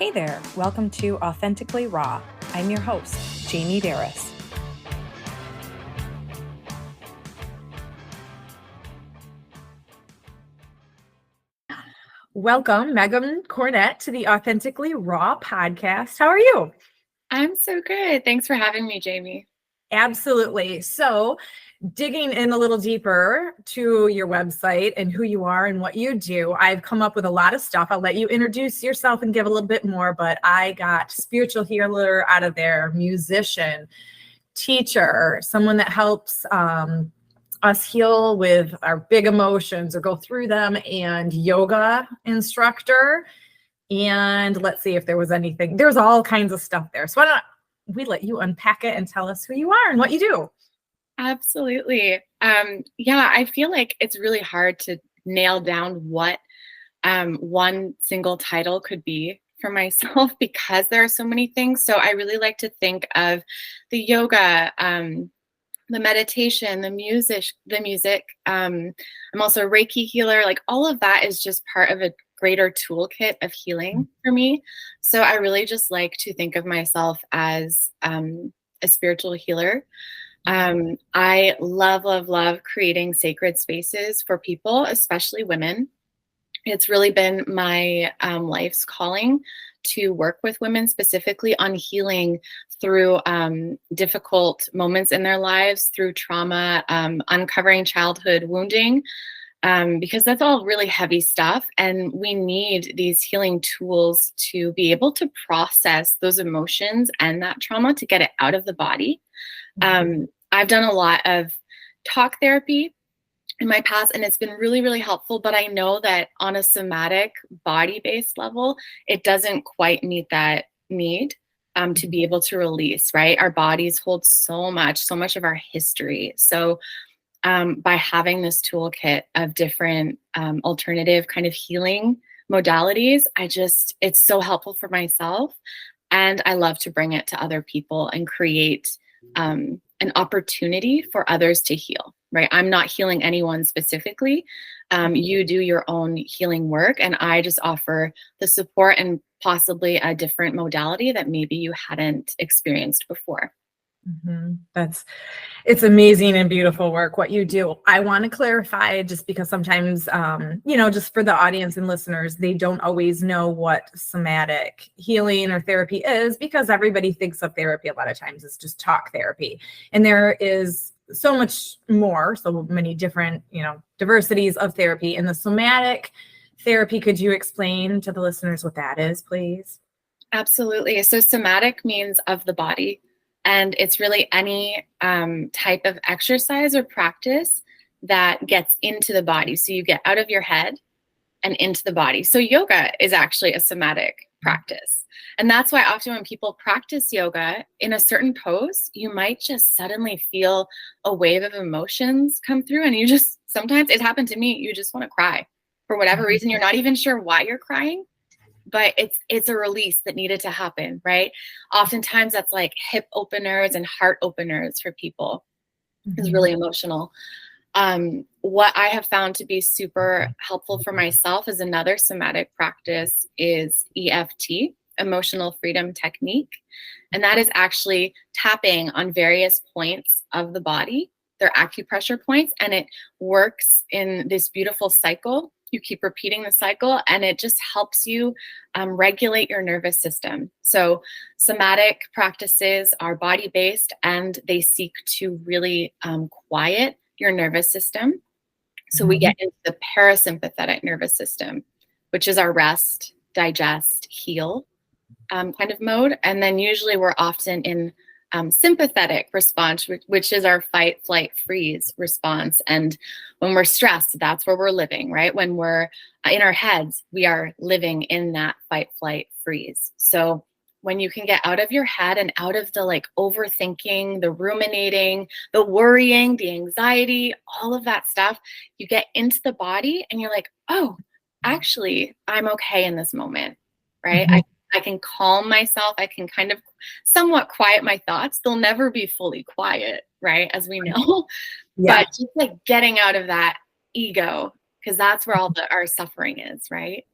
Hey there, welcome to Authentically Raw. I'm your host, Jamie Berris. Welcome, Meghan Cornett, to the Authentically Raw podcast. How are you? I'm so good. Thanks for having me, Jamie. Absolutely. So, digging in a little deeper to your website and who you are and what you do, I've come up with a lot of stuff. I'll let you introduce yourself and give a little bit more, but I got spiritual healer out of there, musician, teacher, someone that helps us heal with our big emotions or go through them, and yoga instructor. And let's see if there was anything. There's all kinds of stuff there. So why don't we let you unpack it and tell us who you are and what you do? Absolutely. I feel like it's really hard to nail down what one single title could be for myself because there are so many things. So I really like to think of the yoga, the meditation, the music. I'm also a Reiki healer. Like all of that is just part of a greater toolkit of healing for me. So I really just like to think of myself as a spiritual healer. I love creating sacred spaces for people, especially women. It's really been my life's calling to work with women specifically on healing through difficult moments in their lives, through trauma, uncovering childhood wounding, because that's all really heavy stuff. And we need these healing tools to be able to process those emotions and that trauma to get it out of the body. I've done a lot of talk therapy in my past, and it's been really, really helpful. But I know that on a somatic body-based level, it doesn't quite meet that need to be able to release, right? Our bodies hold so much of our history. So by having this toolkit of different alternative kind of healing modalities, it's so helpful for myself. And I love to bring it to other people and create an opportunity for others to heal, right? I'm not healing anyone specifically. You do your own healing work, and I just offer the support and possibly a different modality that maybe you hadn't experienced before. It's amazing and beautiful work what you do. I want to clarify, just because sometimes just for the audience and listeners, they don't always know what somatic healing or therapy is, because everybody thinks of therapy a lot of times as just talk therapy, and there is so much more, so many different diversities of therapy. And the somatic therapy, could you explain to the listeners what that is, please? Absolutely. So somatic means of the body. And it's really any type of exercise or practice that gets into the body. So you get out of your head and into the body. So yoga is actually a somatic practice. And that's why often when people practice yoga in a certain pose, you might just suddenly feel a wave of emotions come through. And sometimes it happened to me, you just want to cry for whatever reason. You're not even sure why you're crying, but it's a release that needed to happen, right? Oftentimes that's like hip openers and heart openers for people. It's really emotional. What I have found to be super helpful for myself as another somatic practice is EFT, Emotional Freedom Technique. And that is actually tapping on various points of the body. They're acupressure points, and it works in this beautiful cycle. You keep repeating the cycle, and it just helps you regulate your nervous system. So somatic practices are body-based, and they seek to really quiet your nervous system. So we get into the parasympathetic nervous system, which is our rest, digest, heal kind of mode. And then usually we're often in sympathetic response, which is our fight, flight, freeze response. And when we're stressed, that's where we're living, right? When we're in our heads, we are living in that fight, flight, freeze. So when you can get out of your head and out of the overthinking, the ruminating, the worrying, the anxiety, all of that stuff, you get into the body and you're like, oh, actually, I'm okay in this moment, right? I can calm myself. I can kind of somewhat quiet my thoughts. They'll never be fully quiet, right? As we know, but just getting out of that ego, because that's where all our suffering is, right?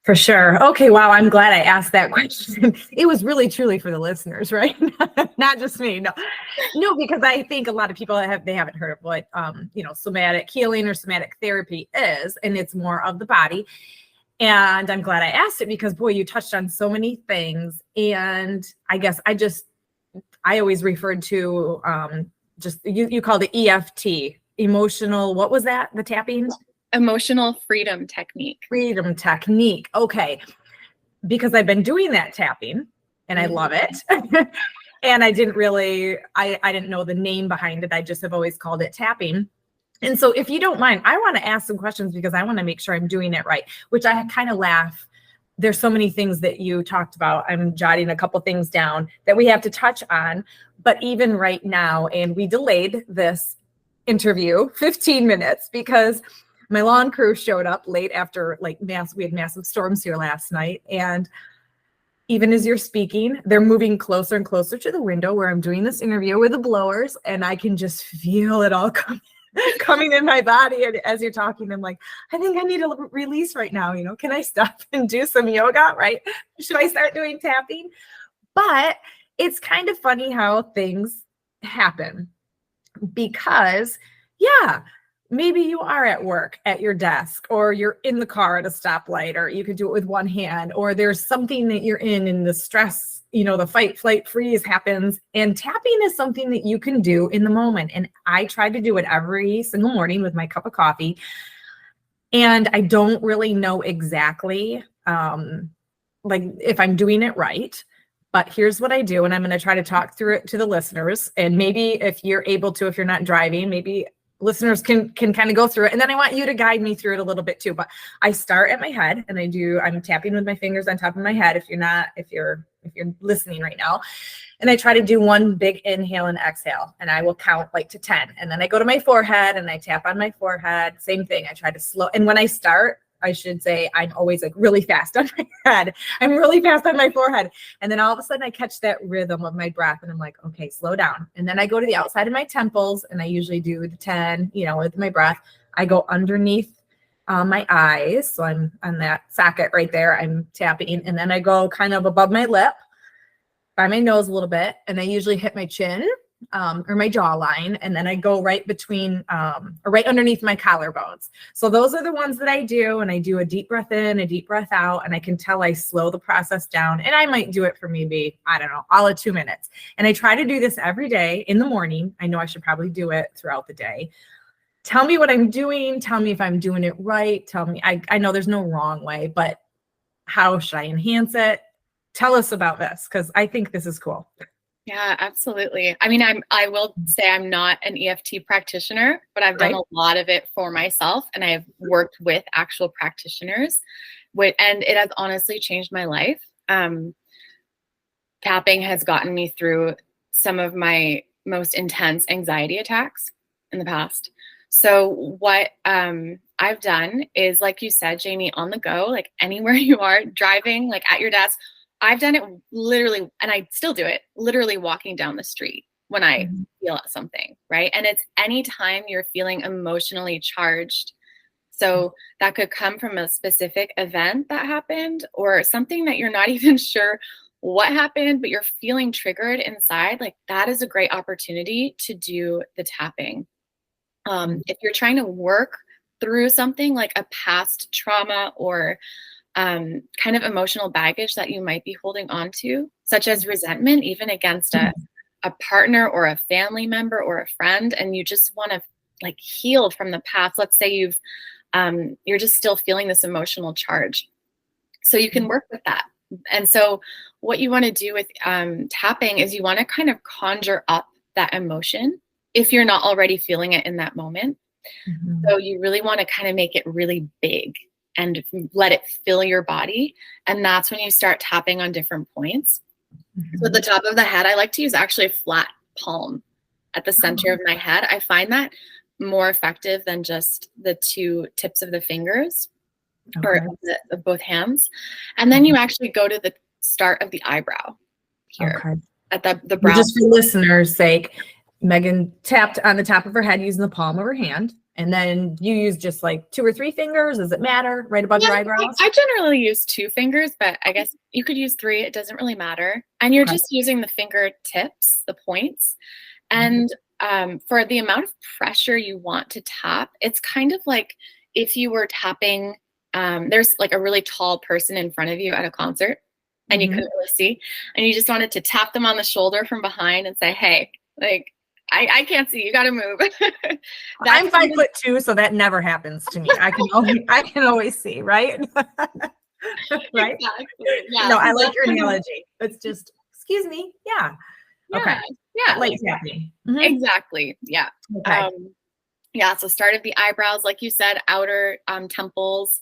For sure. Okay. Wow. I'm glad I asked that question. It was really truly for the listeners, right? Not just me. No, because I think a lot of people they haven't heard of what, somatic healing or somatic therapy is, and it's more of the body. And I'm glad I asked it because boy, you touched on so many things. And I guess I always referred to, just, you called it EFT, emotional, what was that? The tapping? Emotional freedom technique. Freedom technique. Okay. Because I've been doing that tapping and I love it. And I didn't know the name behind it. I just have always called it tapping. And so if you don't mind, I want to ask some questions because I want to make sure I'm doing it right, which I kind of laugh. There's so many things that you talked about. I'm jotting a couple things down that we have to touch on. But even right now, and we delayed this interview 15 minutes because my lawn crew showed up late after we had massive storms here last night. And even as you're speaking, they're moving closer and closer to the window where I'm doing this interview with the blowers. And I can just feel it all coming in my body. And as you're talking, I'm like, I think I need a release right now. Can I stop and do some yoga, right? Should I start doing tapping? But it's kind of funny how things happen because, maybe you are at work at your desk, or you're in the car at a stoplight, or you could do it with one hand, or there's something that you're in the stress, the fight, flight, freeze happens. And tapping is something that you can do in the moment. And I try to do it every single morning with my cup of coffee. And I don't really know exactly if I'm doing it right. But here's what I do. And I'm going to try to talk through it to the listeners. And maybe if you're able to, if you're not driving, maybe listeners can kind of go through it. And then I want you to guide me through it a little bit too. But I start at my head and I'm tapping with my fingers on top of my head. If you're listening right now, and I try to do one big inhale and exhale, and I will count to 10. And then I go to my forehead and I tap on my forehead. Same thing. I try to slow. And when I start, I should say I'm always really fast on my head. I'm really fast on my forehead. And then all of a sudden I catch that rhythm of my breath and I'm like, okay, slow down. And then I go to the outside of my temples and I usually do the 10, with my breath. I go underneath my eyes. So I'm on that socket right there. I'm tapping. And then I go kind of above my lip, by my nose a little bit. And I usually hit my chin or my jawline. And then I go right between or right underneath my collarbones. So those are the ones that I do. And I do a deep breath in, a deep breath out. And I can tell I slow the process down. And I might do it for maybe, I don't know, all of 2 minutes. And I try to do this every day in the morning. I know I should probably do it throughout the day. Tell me what I'm doing. Tell me if I'm doing it right. Tell me, I know there's no wrong way, but how should I enhance it? Tell us about this, because I think this is cool. Yeah, absolutely. I mean, I will say I'm not an EFT practitioner, but I've done a lot of it for myself, and I've worked with actual practitioners, and it has honestly changed my life. Tapping has gotten me through some of my most intense anxiety attacks in the past. So what I've done is, like you said, Jamie, on the go, anywhere you are, driving, at your desk. I've done it literally, and I still do it, literally walking down the street when I feel something, right? And it's anytime you're feeling emotionally charged. So that could come from a specific event that happened, or something that you're not even sure what happened, but you're feeling triggered inside. That is a great opportunity to do the tapping. If you're trying to work through something like a past trauma or kind of emotional baggage that you might be holding on to, such as resentment, even against a partner or a family member or a friend, and you just want to heal from the past. Let's say you're just still feeling this emotional charge. So you can work with that. And so what you want to do with tapping is you want to kind of conjure up that emotion if you're not already feeling it in that moment. So you really want to kind of make it really big and let it fill your body. And that's when you start tapping on different points. So at the top of the head, I like to use actually a flat palm at the center of my head. I find that more effective than just the two tips of the fingers or of both hands. And then you actually go to the start of the eyebrow here at the brow. Just for listeners' sake, Megan tapped on the top of her head using the palm of her hand. And then you use just like 2 or 3 fingers. Does it matter? Right above your eyebrows? I generally use 2 fingers, but I guess you could use 3. It doesn't really matter. And you're just using the fingertips, the points. And for the amount of pressure you want to tap, it's kind of like if you were tapping, there's like a really tall person in front of you at a concert and you couldn't really see, and you just wanted to tap them on the shoulder from behind and say, hey, like, I can't see. You got to move. I'm 5'2", so that never happens to me. I can always see, right? Right? Exactly. Yeah. No, I like your analogy. It's just, excuse me. Yeah. Okay. Yeah. Light tapping. Exactly. Yeah. Okay. Yeah. So start of the eyebrows, like you said, outer temples,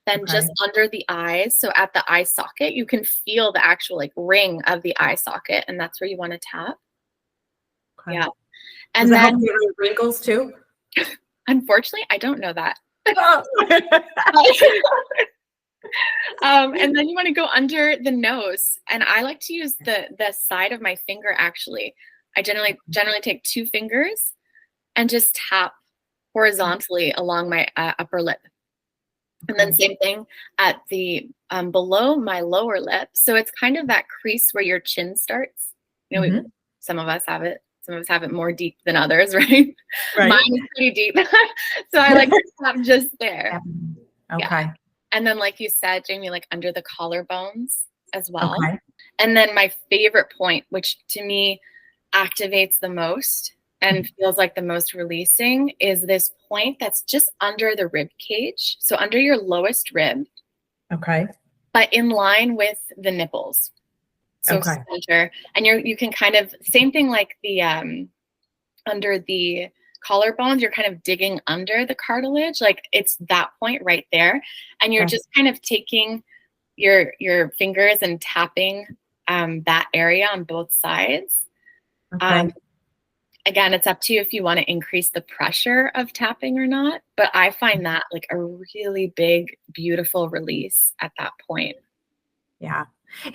then just under the eyes. So at the eye socket, you can feel the actual like ring of the eye socket, and that's where you want to tap. Okay. Yeah. And does it help with wrinkles too? Unfortunately, I don't know that. And then you want to go under the nose, and I like to use the side of my finger. Actually, I generally take 2 fingers and just tap horizontally along my upper lip, and then same thing at the below my lower lip. So it's kind of that crease where your chin starts. You know, some of us have it. Some of us have it more deep than others, right? Mine is pretty deep. So I like to tap just there. Okay. Yeah. And then, like you said, Jamie, like under the collarbones as well. Okay. And then my favorite point, which to me activates the most and feels like the most releasing, is this point that's just under the rib cage. So under your lowest rib. Okay. But in line with the nipples. So center, and you can kind of, same thing like the under the collarbones, you're kind of digging under the cartilage, like it's that point right there, and you're just kind of taking your fingers and tapping that area on both sides. Again, it's up to you if you want to increase the pressure of tapping or not, but I find that like a really big, beautiful release at that point. Yeah.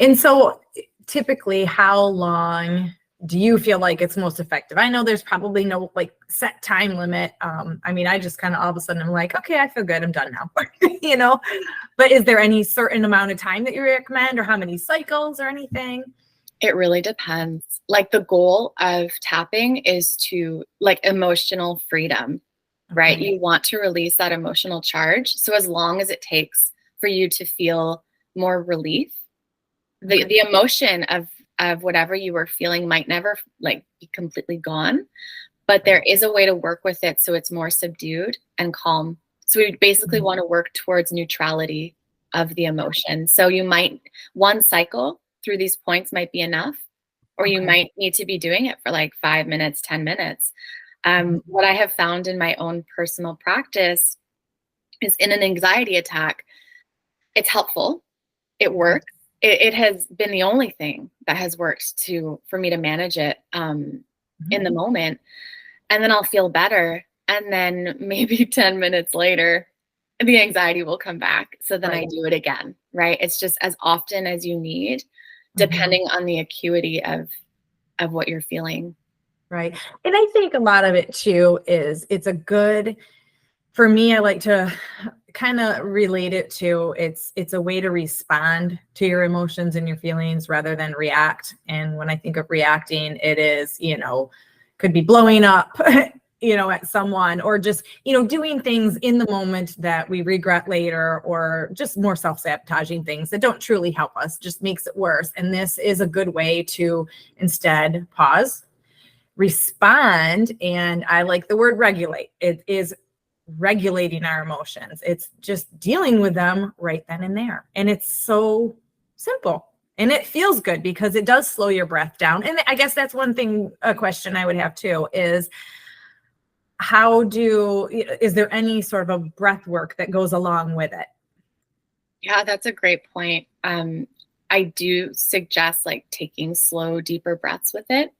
And so typically, how long do you feel like it's most effective? I know there's probably no like set time limit. I mean, I just kind of all of a sudden I'm like, okay, I feel good. I'm done now, you know, but is there any certain amount of time that you recommend, or how many cycles or anything? It really depends. Like the goal of tapping is to like emotional freedom, right? You want to release that emotional charge. So as long as it takes for you to feel more relief, the emotion of whatever you were feeling might never like be completely gone, but there is a way to work with it so it's more subdued and calm. So we basically want to work towards neutrality of the emotion. So you might, one cycle through these points might be enough, or you might need to be doing it for like 5 minutes, 10 minutes. What I have found in my own personal practice is in an anxiety attack, it's helpful. It works. It has been the only thing that has worked for me to manage it in the moment. And then I'll feel better. And then maybe 10 minutes later, the anxiety will come back. So then I do it again, right? It's just as often as you need, depending on the acuity of what you're feeling. Right. And I think a lot of it too is for me, I like to kind of relate it to it's a way to respond to your emotions and your feelings rather than react. And when I think of reacting, it is, could be blowing up, at someone, or just, doing things in the moment that we regret later, or just more self-sabotaging things that don't truly help us, just makes it worse. And this is a good way to instead pause, respond. And I like the word regulate. It is regulating our emotions. It's just dealing with them right then and there. And it's so simple, and it feels good because it does slow your breath down. And I guess that's one thing, a question I would have too, is is there any sort of a breath work that goes along with it? Yeah, that's a great point. I do suggest like taking slow, deeper breaths with it.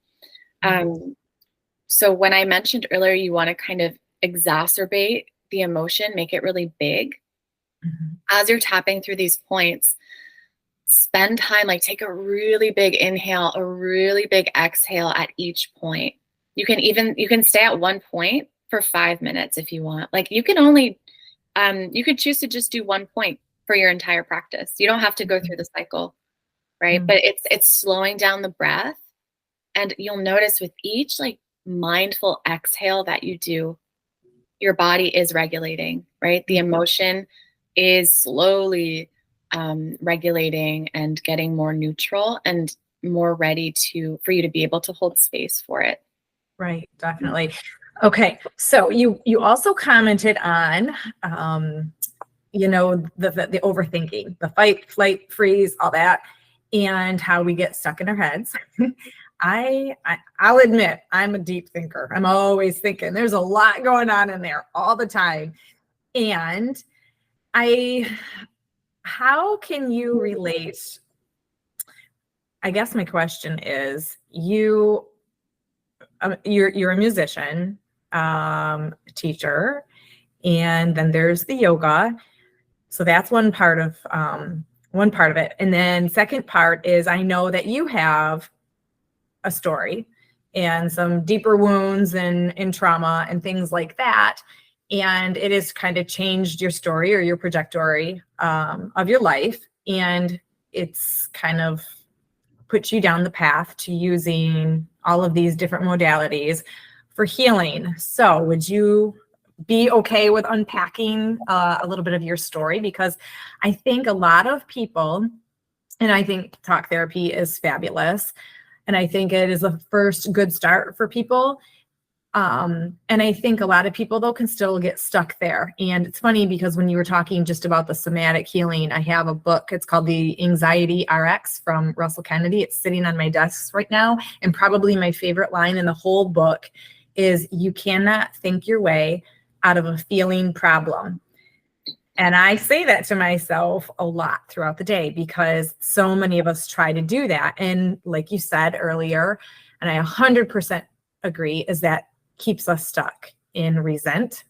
So when I mentioned earlier, you want to kind of exacerbate the emotion, make it really big. As you're tapping through these points, spend time, like take a really big inhale, a really big exhale at each point. You can stay at one point for 5 minutes if you want. Like you can only, you could choose to just do one point for your entire practice. You don't have to go through the cycle, right? Mm. But it's slowing down the breath. And you'll notice with each like mindful exhale that you do, your body is regulating, right? The emotion is slowly regulating and getting more neutral and more ready for you to be able to hold space for it. Right, definitely. Okay, so you also commented on the overthinking, the fight, flight, freeze, all that, and how we get stuck in our heads. I'll admit I'm a deep thinker. I'm always thinking. There's a lot going on in there all the time. And how can you relate? I guess my question is, you're a musician, teacher, and then there's the yoga. So that's one part of it. And then second part is, I know that you have a story and some deeper wounds and trauma and things like that. And it has kind of changed your story or your trajectory of your life. And it's kind of put you down the path to using all of these different modalities for healing. So would you be okay with unpacking a little bit of your story? Because I think a lot of people, and I think talk therapy is fabulous, and I think it is a first good start for people. And I think a lot of people, though, can still get stuck there. And it's funny because when you were talking just about the somatic healing, I have a book. It's called The Anxiety RX from Russell Kennedy. It's sitting on my desk right now. And probably my favorite line in the whole book is, you cannot think your way out of a feeling problem. And I say that to myself a lot throughout the day, because so many of us try to do that. And like you said earlier, and I 100% agree, is that keeps us stuck in resent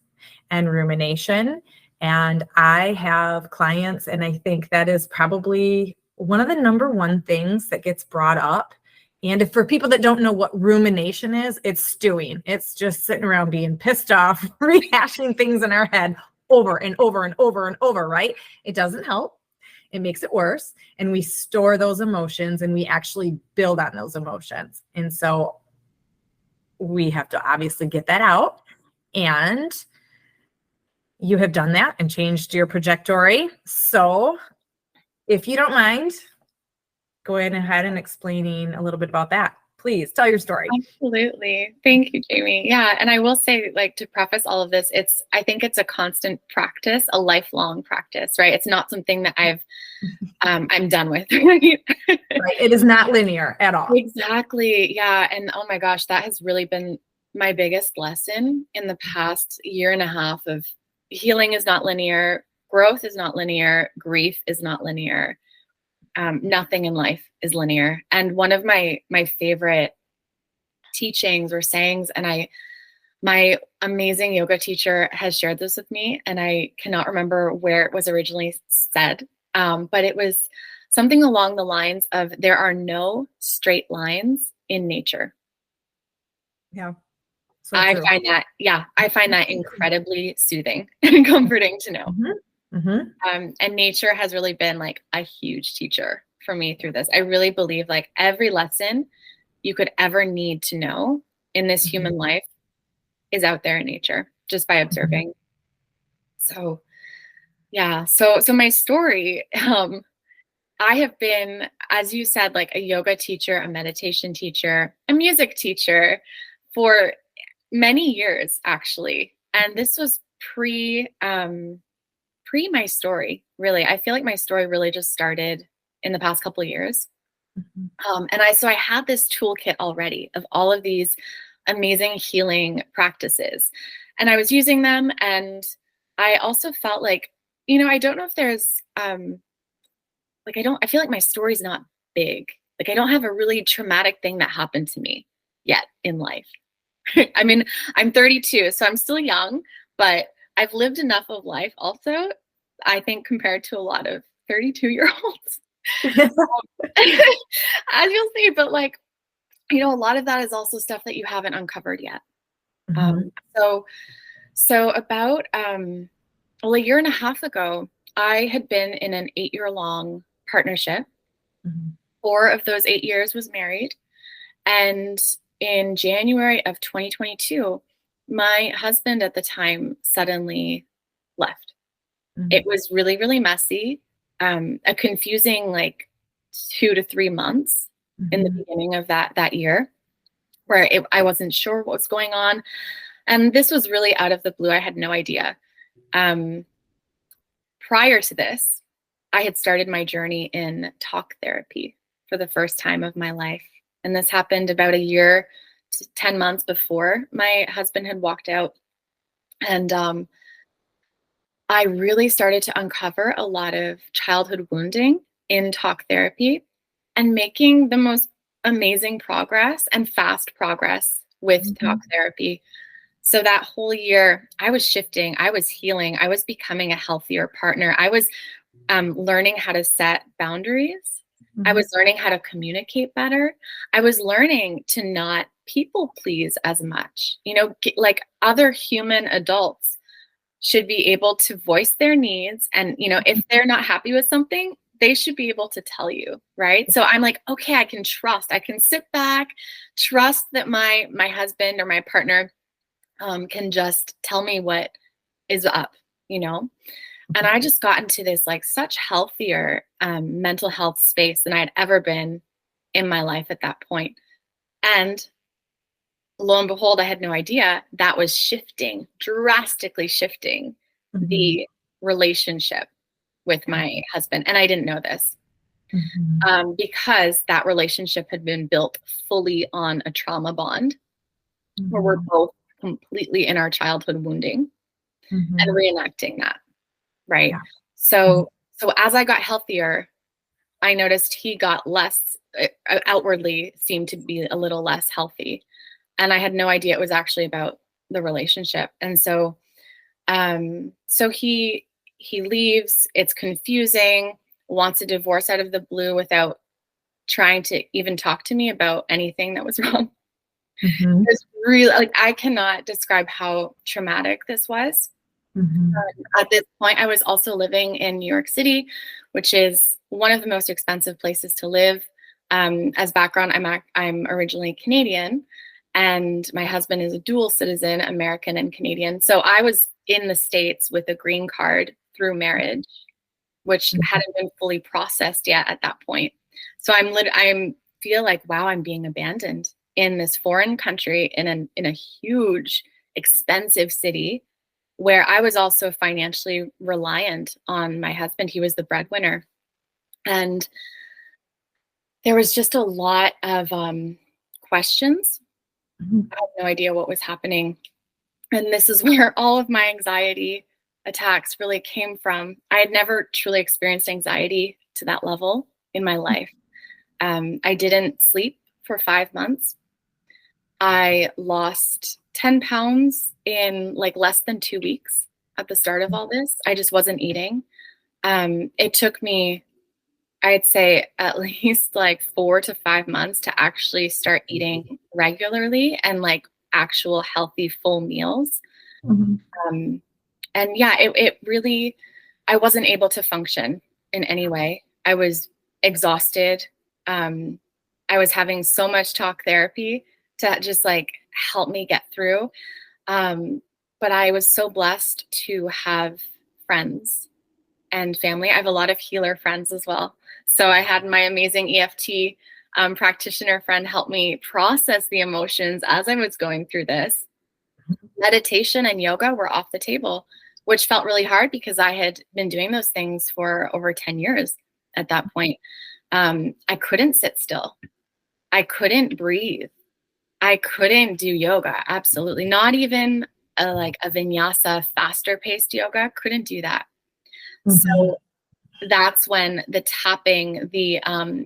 and rumination. And I have clients, and I think that is probably one of the number one things that gets brought up. And if for people that don't know what rumination is, it's stewing. It's just sitting around being pissed off, rehashing things in our head over and over and over and over, right? It doesn't help. It makes it worse. And we store those emotions, and we actually build on those emotions. And so we have to obviously get that out. And you have done that and changed your trajectory. So if you don't mind, go ahead and explaining a little bit about that. Please tell your story. Absolutely. Thank you, Jamie. Yeah. And I will say, like, to preface all of this, I think it's a constant practice, a lifelong practice, right? It's not something that I'm done with. Right? Right. It is not linear at all. Exactly. Yeah. And oh my gosh, that has really been my biggest lesson in the past year and a half of healing is not linear. Growth is not linear. Grief is not linear. Nothing in life is linear. And one of my favorite teachings or sayings, and my amazing yoga teacher has shared this with me, and I cannot remember where it was originally said, but it was something along the lines of, there are no straight lines in nature. Yeah. So I find that incredibly soothing and comforting to know. Mm-hmm. Mm-hmm. And nature has really been like a huge teacher for me through this. I really believe like every lesson you could ever need to know in this human life is out there in nature, just by observing. So yeah. So my story, I have been, as you said, like a yoga teacher, a meditation teacher, a music teacher for many years, actually. And this was pre my story, really. I feel like my story really just started in the past couple of years. And I had this toolkit already of all of these amazing healing practices, and I was using them. And I also felt like, I don't know if there's, I feel like my story's not big. Like I don't have a really traumatic thing that happened to me yet in life. I mean, I'm 32, so I'm still young, but I've lived enough of life also, I think, compared to a lot of 32-year-olds. As you'll see, but like, you know, a lot of that is also stuff that you haven't uncovered yet. Mhm. So about well, a year and a half ago, I had been in an 8-year-long partnership. Mhm. 4 of those 8 years was married. And in January of 2022, my husband at the time suddenly left. Mhm. It was really, really messy, a confusing like 2 to 3 months in the Mhm. beginning of that year, where I wasn't sure what was going on. And this was really out of the blue. I had no idea. Um, Prior to this, I had started my journey in talk therapy for the first time of my life. And this happened about a year to 10 months before my husband had walked out. And I really started to uncover a lot of childhood wounding in talk therapy and making the most amazing progress and fast progress with talk Mhm. therapy. So that whole year, I was shifting, I was healing, I was becoming a healthier partner. I was learning how to set boundaries. I Mhm. was learning how to communicate better. I was learning to not people please as much. You know, like other human adults should be able to voice their needs. And, you know, if they're not happy with something, they should be able to tell you, right? So I'm like, okay, I can trust. I can sit back, trust that my husband or my partner can just tell me what is up, you know? And I just got into this like such healthier mental health space than I'd ever been in my life at that point. And lo and behold, I had no idea that was shifting, drastically shifting Mhm. the relationship with my husband. And I didn't know this Mhm. because that relationship had been built fully on a trauma bond where we're Mhm. both completely in our childhood wounding and Mhm. reenacting that. Right. Yeah. Mhm. So as I got healthier, I noticed he got less, outwardly seemed to be a little less healthy. And I had no idea it was actually about the relationship. And so he leaves, it's confusing, wants a divorce out of the blue without trying to even talk to me about anything that was wrong. Mhm. It's really like I cannot describe how traumatic this was. Mhm. At this point, I was also living in New York City, which is one of the most expensive places to live. As background, I'm originally Canadian, and my husband is a dual citizen, American and Canadian. So I was in the States with a green card through marriage, which Mhm. hadn't been fully processed yet at that point. So I'm feel like wow, I'm being abandoned in this foreign country in a huge, expensive city where I was also financially reliant on my husband. He was the breadwinner. And there was just a lot of questions. Mhm. I had no idea what was happening. And this is where all of my anxiety attacks really came from. I had never truly experienced anxiety to that level in my life. I didn't sleep for 5 months. I lost 10 pounds in like less than 2 weeks at the start of all this. I just wasn't eating. It took me, I'd say, at least like 4 to 5 months to actually start eating regularly and like actual healthy full meals. Mhm. Um, and yeah, it really, I wasn't able to function in any way. I was exhausted. Um, I was having so much talk therapy to just like help me get through. Um, but I was so blessed to have friends and family. I have a lot of healer friends as well. So I had my amazing EFT practitioner friend help me process the emotions as I was going through this. Meditation and yoga were off the table, which felt really hard because I had been doing those things for over 10 years at that point. I couldn't sit still. I couldn't breathe. I couldn't do yoga. Absolutely. Not even like a vinyasa, faster paced yoga. Couldn't do that. Mhm. So that's when the tapping,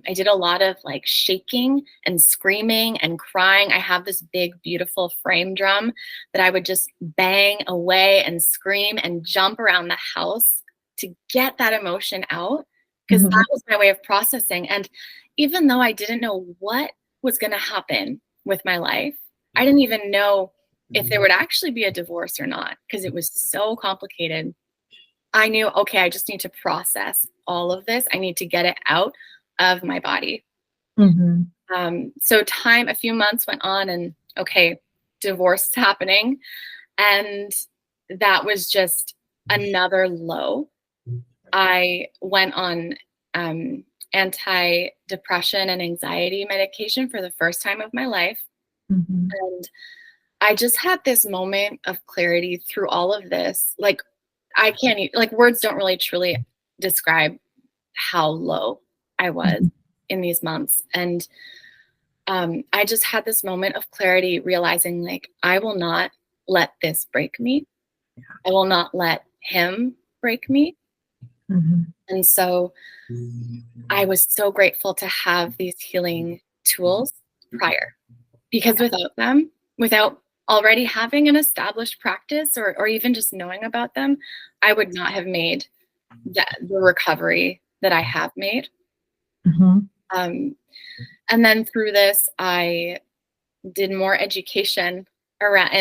I did a lot of like shaking and screaming and crying. I have this big, beautiful frame drum that I would just bang away and scream and jump around the house to get that emotion out because Mhm. that was my way of processing. And even though I didn't know what was going to happen with my life. I didn't even know if there would actually be a divorce or not, because it was so complicated. I knew, okay, I just need to process all of this. I need to get it out of my body. So a few months went on, and okay, divorce is happening. And that was just another low. I went on anti-depression and anxiety medication for the first time of my life. And I just had this moment of clarity through all of this. Like, I can't even, like, words don't really truly describe how low I was in these months. And I just had this moment of clarity, realizing, like, I will not let this break me. I will not let him break me. And so I was so grateful to have these healing tools prior, because without them, without already having an established practice or even just knowing about them, I would not have made the recovery that I have made. And then through this, I did more education around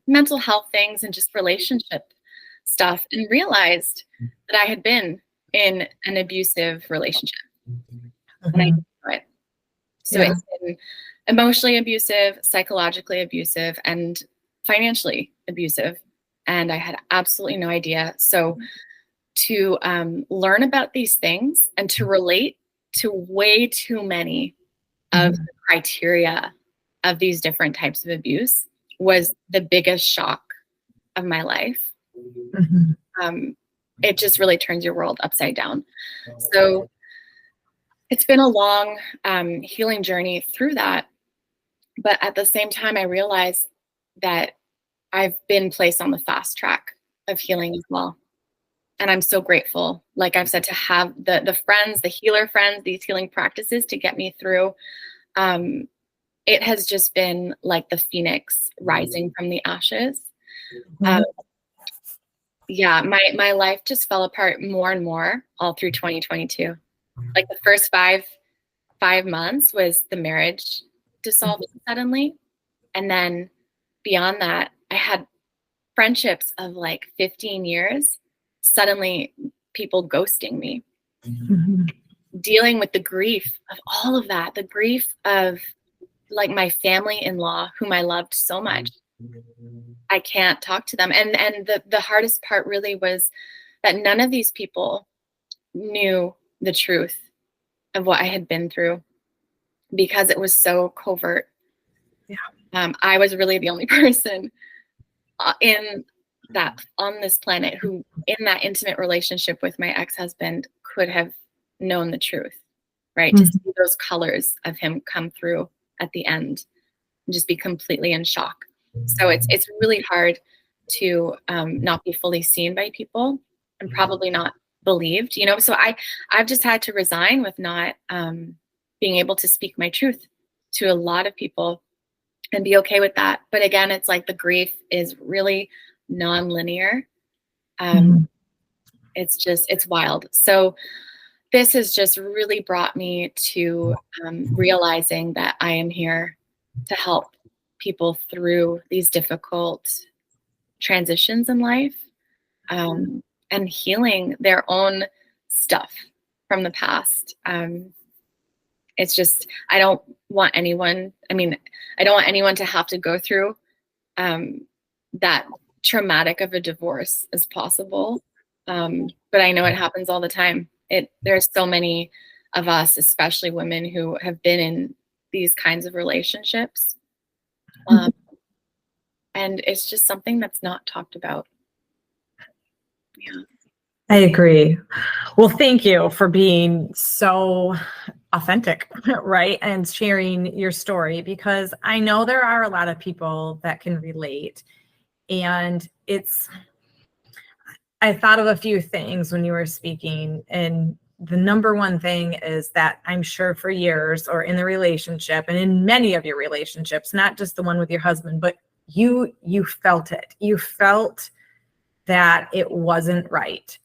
mental health things and just relationship stuff, and realized that I had been in an abusive relationship. And I didn't know it. So it's been emotionally abusive, psychologically abusive, and financially abusive. And I had absolutely no idea. So to learn about these things and to relate to way too many of the criteria of these different types of abuse was the biggest shock of my life. It just really turns your world upside down. So it's been a long healing journey through that. But at the same time, I realized that I've been placed on the fast track of healing as well. And I'm so grateful, like I've said, to have the friends, the healer friends, these healing practices to get me through. It has just been like the phoenix rising from the ashes. My life just fell apart more and more all through 2022. Like the first five months was the marriage dissolving suddenly. And then beyond that, I had friendships of like 15 years, suddenly people ghosting me, dealing with the grief of all of that, the grief of like my family-in-law, whom I loved so much. I can't talk to them. And the hardest part really was that none of these people knew the truth of what I had been through, because it was so covert. I was really the only person on this planet who, in that intimate relationship with my ex-husband, could have known the truth, right? To see those colors of him come through at the end and just be completely in shock. So it's really hard to not be fully seen by people and probably not believed, so I've just had to resign with not being able to speak my truth to a lot of people and be okay with that. But again, it's like the grief is really non-linear. It's wild. So this has just really brought me to realizing that I am here to help people through these difficult transitions in life, and healing their own stuff from the past. It's just, I don't want anyone to have to go through that traumatic of a divorce as possible. But I know it happens all the time. There's so many of us, especially women, who have been in these kinds of relationships. And it's just something that's not talked about. Yeah. I agree. Well, thank you for being so authentic, right? And sharing your story, because I know there are a lot of people that can relate. And I thought of a few things when you were speaking, and the number one thing is that I'm sure for years, or in the relationship and in many of your relationships, not just the one with your husband, but you felt it. You felt that it wasn't right.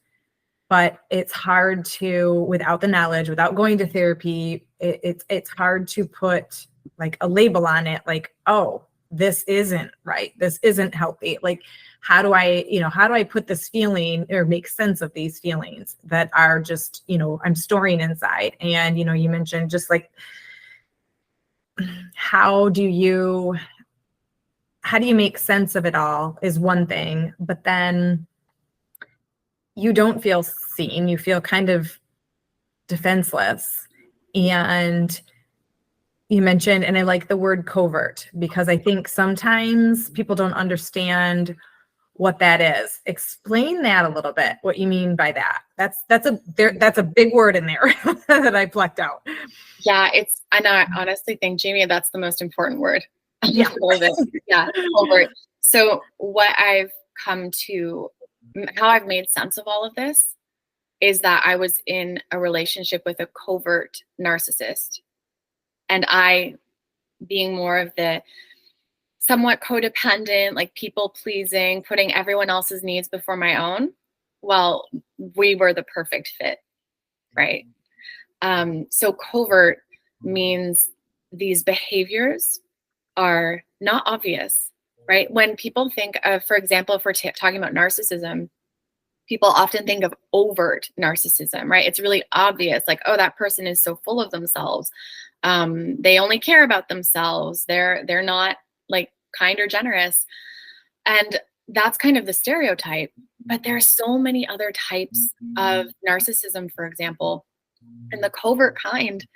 but it's hard to, without the knowledge, without going to therapy, it's hard to put like a label on it, like, oh, this isn't right, this isn't healthy. Like, how do I put this feeling or make sense of these feelings that are just, I'm storing inside? And, you mentioned just like, how do you make sense of it all is one thing, but then you don't feel seen, you feel kind of defenseless. And you mentioned, and I like the word covert, because I think sometimes people don't understand what that is. Explain that a little bit, what you mean by that. That's a big word in there that I plucked out. Yeah, and I honestly think, Jamie, that's the most important word. Yeah. Yeah, covert. So what I've come to, how I've made sense of all of this is that I was in a relationship with a covert narcissist, and I, being more of the somewhat codependent, like people pleasing, putting everyone else's needs before my own, well, we were the perfect fit, right? So covert means these behaviors are not obvious, right? When people think of, for example, if we're talking about narcissism, people often think of overt narcissism, right? It's really obvious, like, oh, that person is so full of themselves. They only care about themselves. They're not like kind or generous. And that's kind of the stereotype. But there are so many other types of narcissism, for example. And the covert kind,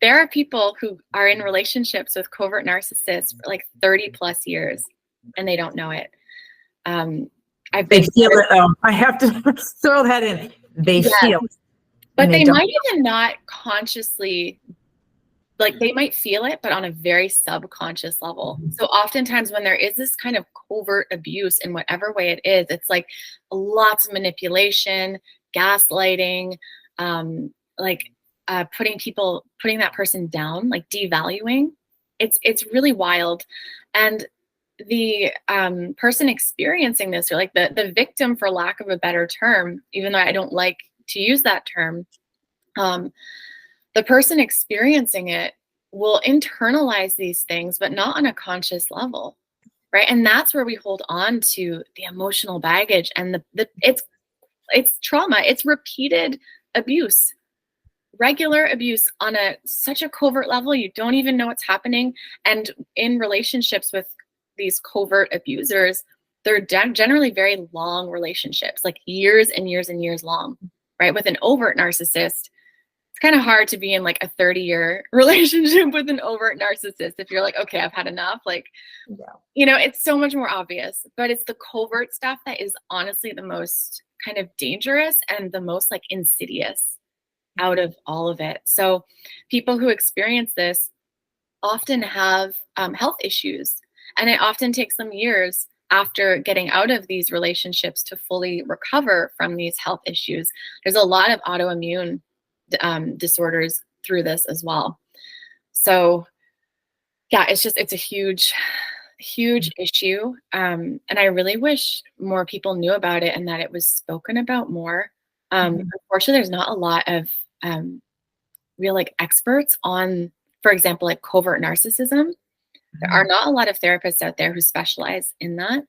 there are people who are in relationships with covert narcissists for like 30 plus years, and they don't know it. They feel it though. I have to throw that in. They feel it. But they might even not consciously, like they might feel it, but on a very subconscious level. So oftentimes when there is this kind of covert abuse in whatever way it is, it's like lots of manipulation, gaslighting, putting that person down, like devaluing. It's really wild. And the person experiencing this, or like the victim, for lack of a better term, even though I don't like to use that term, the person experiencing it will internalize these things, but not on a conscious level, right? And that's where we hold on to the emotional baggage and it's trauma. It's repeated abuse, regular abuse on such a covert level. You don't even know what's happening. And in relationships with these covert abusers, they're generally very long relationships, like years and years and years long, right? With an overt narcissist, it's kind of hard to be in like a 30-year relationship with an overt narcissist if you're like, okay, I've had enough. Like, it's so much more obvious, but it's the covert stuff that is honestly the most kind of dangerous and the most like insidious out of all of it. So people who experience this often have health issues, and it often takes them years after getting out of these relationships to fully recover from these health issues. There's a lot of autoimmune disorders through this as well. So yeah, it's a huge issue. And I really wish more people knew about it and that it was spoken about more. Unfortunately, there's not a lot of real like experts on, for example, like covert narcissism. There are not a lot of therapists out there who specialize in that.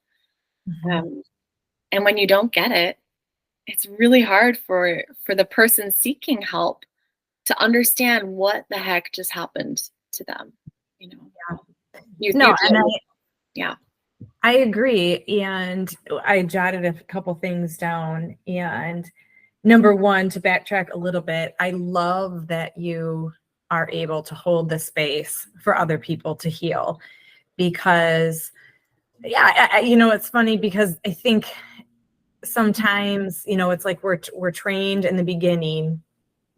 And when you don't get it, it's really hard for the person seeking help to understand what the heck just happened to them. I agree. And I jotted a couple things down. And number one, to backtrack a little bit, I love that you are able to hold the space for other people to heal, because it's funny, because I think sometimes, it's like we're trained in the beginning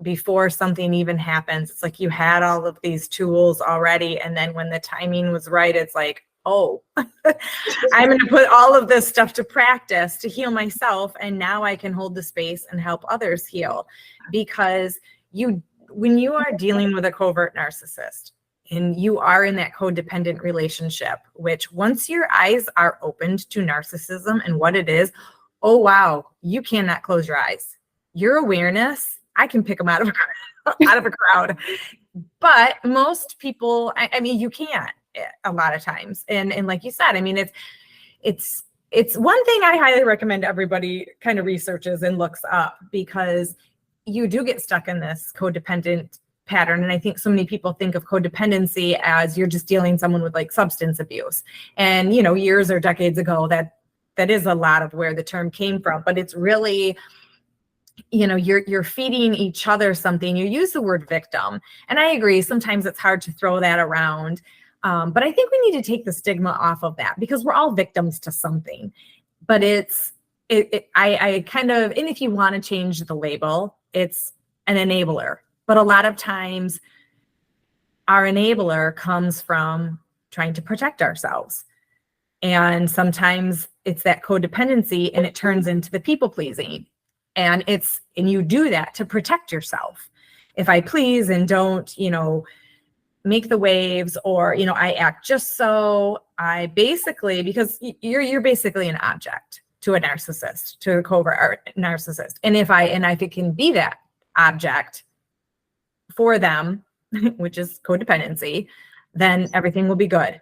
before something even happens. It's like you had all of these tools already, and then when the timing was right, it's like, oh, I'm going to put all of this stuff to practice to heal myself, and now I can hold the space and help others heal. Because when you are dealing with a covert narcissist and you are in that codependent relationship, which once your eyes are opened to narcissism and what it is, oh wow, you cannot close your eyes. your awareness, I can pick them out of out of a crowd. But most people, I mean, you can't a lot of times. And like you said, I mean, it's one thing I highly recommend everybody kind of researches and looks up, because you do get stuck in this codependent pattern. And I think so many people think of codependency as you're just dealing someone with like substance abuse. And, you know, years or decades ago, that is a lot of where the term came from. But it's really, you know, you're feeding each other something. You use the word victim. And I agree, sometimes it's hard to throw that around. But I think we need to take the stigma off of that, because we're all victims to something. But I kind of, and if you want to change the label, it's an enabler. But a lot of times our enabler comes from trying to protect ourselves. And sometimes it's that codependency, and it turns into the people pleasing. And you do that to protect yourself. If I please and don't, you know, make the waves, or, you know, I act just so, I basically, because you're basically an object to a narcissist, to a covert narcissist. And if it can be that object for them, which is codependency, then everything will be good.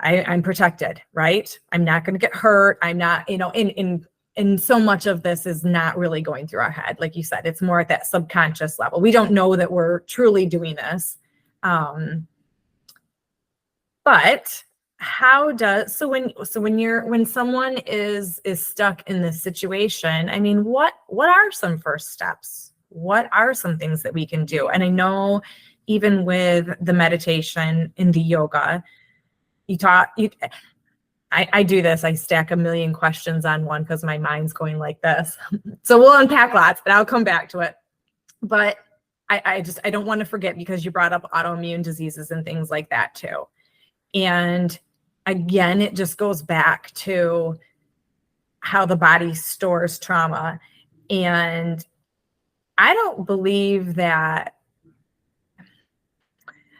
I'm protected, right? I'm not going to get hurt. I'm not, you know, and so much of this is not really going through our head. Like you said, it's more at that subconscious level. We don't know that we're truly doing this. But when someone is stuck in this situation, I mean, what are some first steps? What are some things that we can do? And I know even with the meditation and the yoga, I do this. I stack a million questions on one because my mind's going like this. So we'll unpack lots, and I'll come back to it. But I don't want to forget, because you brought up autoimmune diseases and things like that too. And again, it just goes back to how the body stores trauma. And I don't believe that.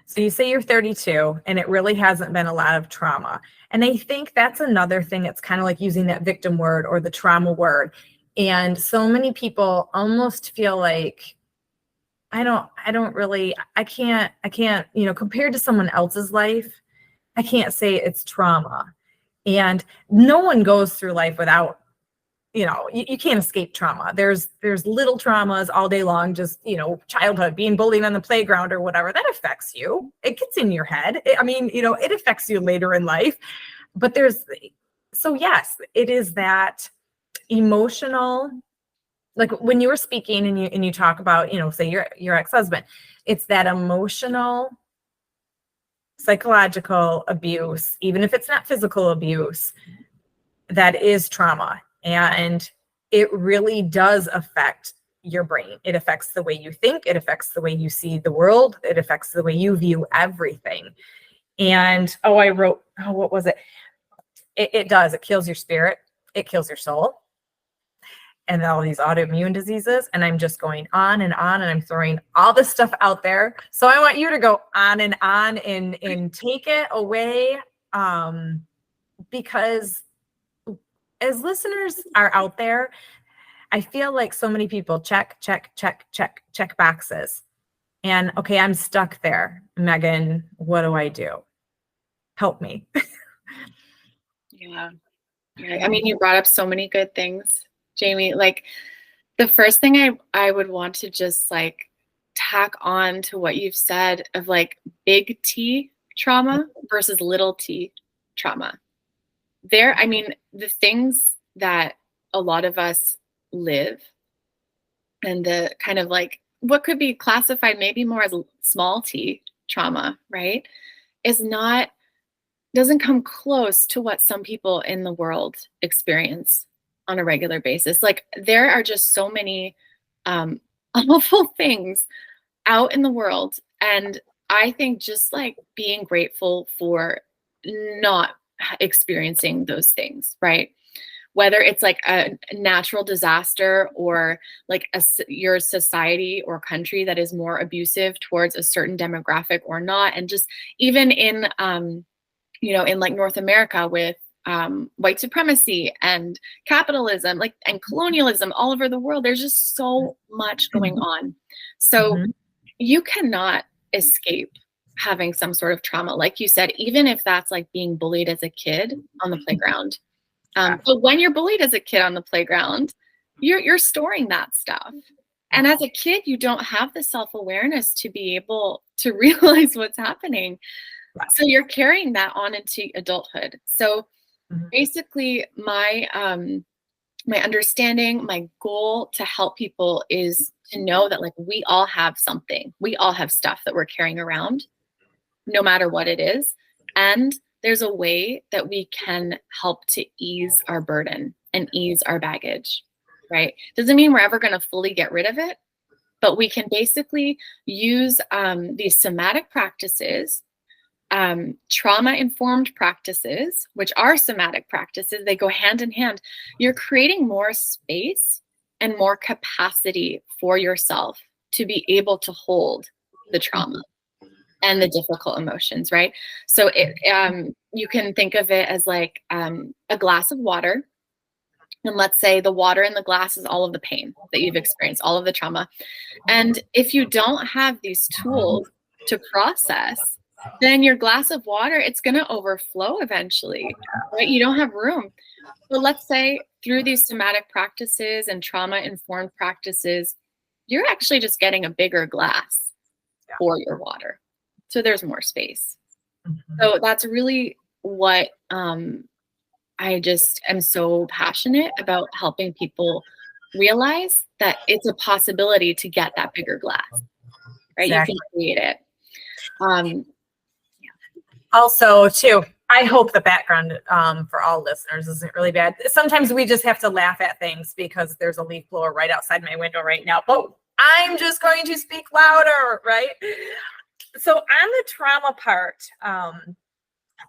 So you say you're 32 and it really hasn't been a lot of trauma. And I think that's another thing. It's kind of like using that victim word or the trauma word. And so many people almost feel like, I can't, you know, compared to someone else's life, I can't say it's trauma. And no one goes through life without, you know, you can't escape trauma. There's little traumas all day long, just, you know, childhood, being bullied on the playground or whatever, that affects you. It gets in your head. I mean, you know, it affects you later in life. But so yes, it is that emotional, like when you were speaking and you talk about, you know, say your ex-husband, it's that emotional, psychological abuse, even if it's not physical abuse, that is trauma. And it really does affect your brain. It affects the way you think. It affects the way you see the world. It affects the way you view everything. And, what was it? It does. It kills your spirit. It kills your soul. And all these autoimmune diseases. And I'm just going on, and I'm throwing all this stuff out there. So I want you to go on and take it away. Because as listeners are out there, I feel like so many people check boxes. And okay, I'm stuck there. Meghan, what do I do? Help me. Yeah. I mean, you brought up so many good things, Jamie. Like, the first thing I would want to just like tack on to what you've said of like big T trauma versus little t trauma. I mean, the things that a lot of us live, and the kind of like what could be classified maybe more as small t trauma, right, doesn't come close to what some people in the world experience on a regular basis. Like, there are just so many awful things out in the world. And I think just like being grateful for not experiencing those things, right? Whether it's like a natural disaster or like your society or country that is more abusive towards a certain demographic or not. And just even in, in like North America with white supremacy and capitalism, like, and colonialism all over the world. There's just so much going on. So you cannot escape having some sort of trauma. Like you said, even if that's like being bullied as a kid on the playground. But when you're bullied as a kid on the playground, you're storing that stuff. And as a kid, you don't have the self-awareness to be able to realize what's happening. So you're carrying that on into adulthood. So basically my understanding, my goal to help people is to know that, like, we all have something. We all have stuff that we're carrying around, no matter what it is. And there's a way that we can help to ease our burden and ease our baggage, right? Doesn't mean we're ever going to fully get rid of it, but we can basically use these somatic practices, trauma-informed practices, which are somatic practices. They go hand in hand. You're creating more space and more capacity for yourself to be able to hold the trauma and the difficult emotions, right? So you can think of it as like a glass of water. And let's say the water in the glass is all of the pain that you've experienced, all of the trauma. And if you don't have these tools to process, then your glass of water, it's going to overflow eventually, right? You don't have room. But let's say through these somatic practices and trauma-informed practices, you're actually just getting a bigger glass for your water. So there's more space. So that's really what I just am so passionate about, helping people realize that it's a possibility to get that bigger glass, right? Exactly. You can create it. Also, too, I hope the background for all listeners isn't really bad. Sometimes we just have to laugh at things because there's a leaf blower right outside my window right now. But I'm just going to speak louder, right? So on the trauma part,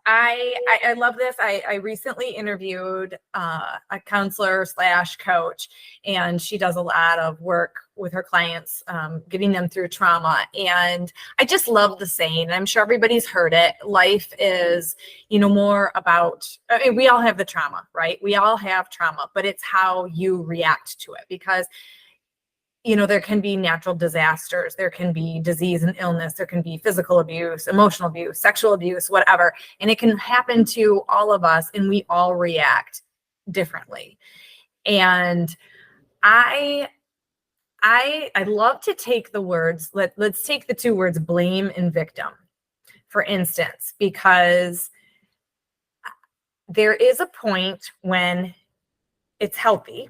I love this. I recently interviewed a counselor / coach, and she does a lot of work with her clients, getting them through trauma. And I just love the saying, I'm sure everybody's heard it. Life is, more about, we all have the trauma, right? We all have trauma, but it's how you react to it, because there can be natural disasters, there can be disease and illness, there can be physical abuse, emotional abuse, sexual abuse, whatever. And it can happen to all of us, and we all react differently. And I love to take the words, let's take the two words blame and victim, for instance, because there is a point when it's healthy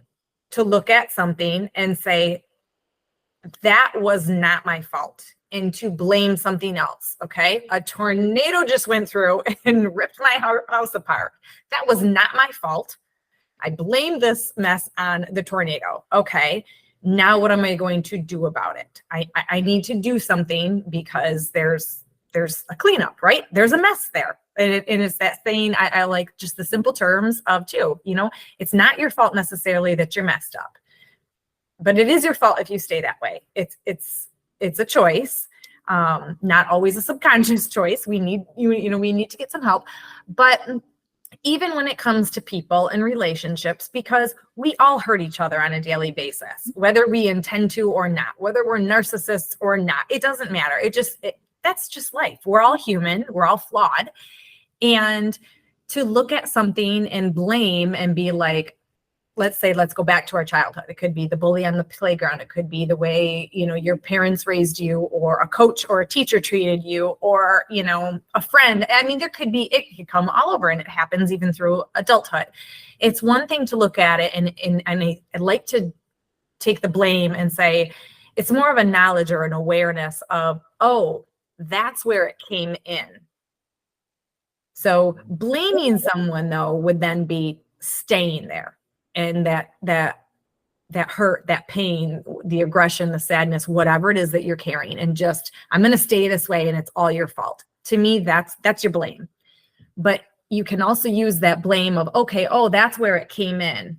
to look at something and say, that was not my fault, and to blame something else. Okay. A tornado just went through and ripped my house apart. That was not my fault. I blame this mess on the tornado. Okay. Now what am I going to do about it? I need to do something, because there's a cleanup, right? There's a mess there. And it's that saying, I like just the simple terms of too, it's not your fault necessarily that you're messed up. But it is your fault if you stay that way. It's a choice, not always a subconscious choice. We need we need to get some help. But even when it comes to people and relationships, because we all hurt each other on a daily basis, whether we intend to or not, whether we're narcissists or not, it doesn't matter. That's just life. We're all human. We're all flawed. And to look at something and blame and be like, let's go back to our childhood. It could be the bully on the playground. It could be the way, your parents raised you, or a coach or a teacher treated you, or, a friend. I mean, it could come all over, and it happens even through adulthood. It's one thing to look at it and I like to take the blame and say, it's more of a knowledge or an awareness of, oh, that's where it came in. So blaming someone, though, would then be staying there. And that hurt, that pain, the aggression, the sadness, whatever it is that you're carrying, and just, I'm going to stay this way and it's all your fault. To me, that's your blame. But you can also use that blame of, okay, oh, that's where it came in.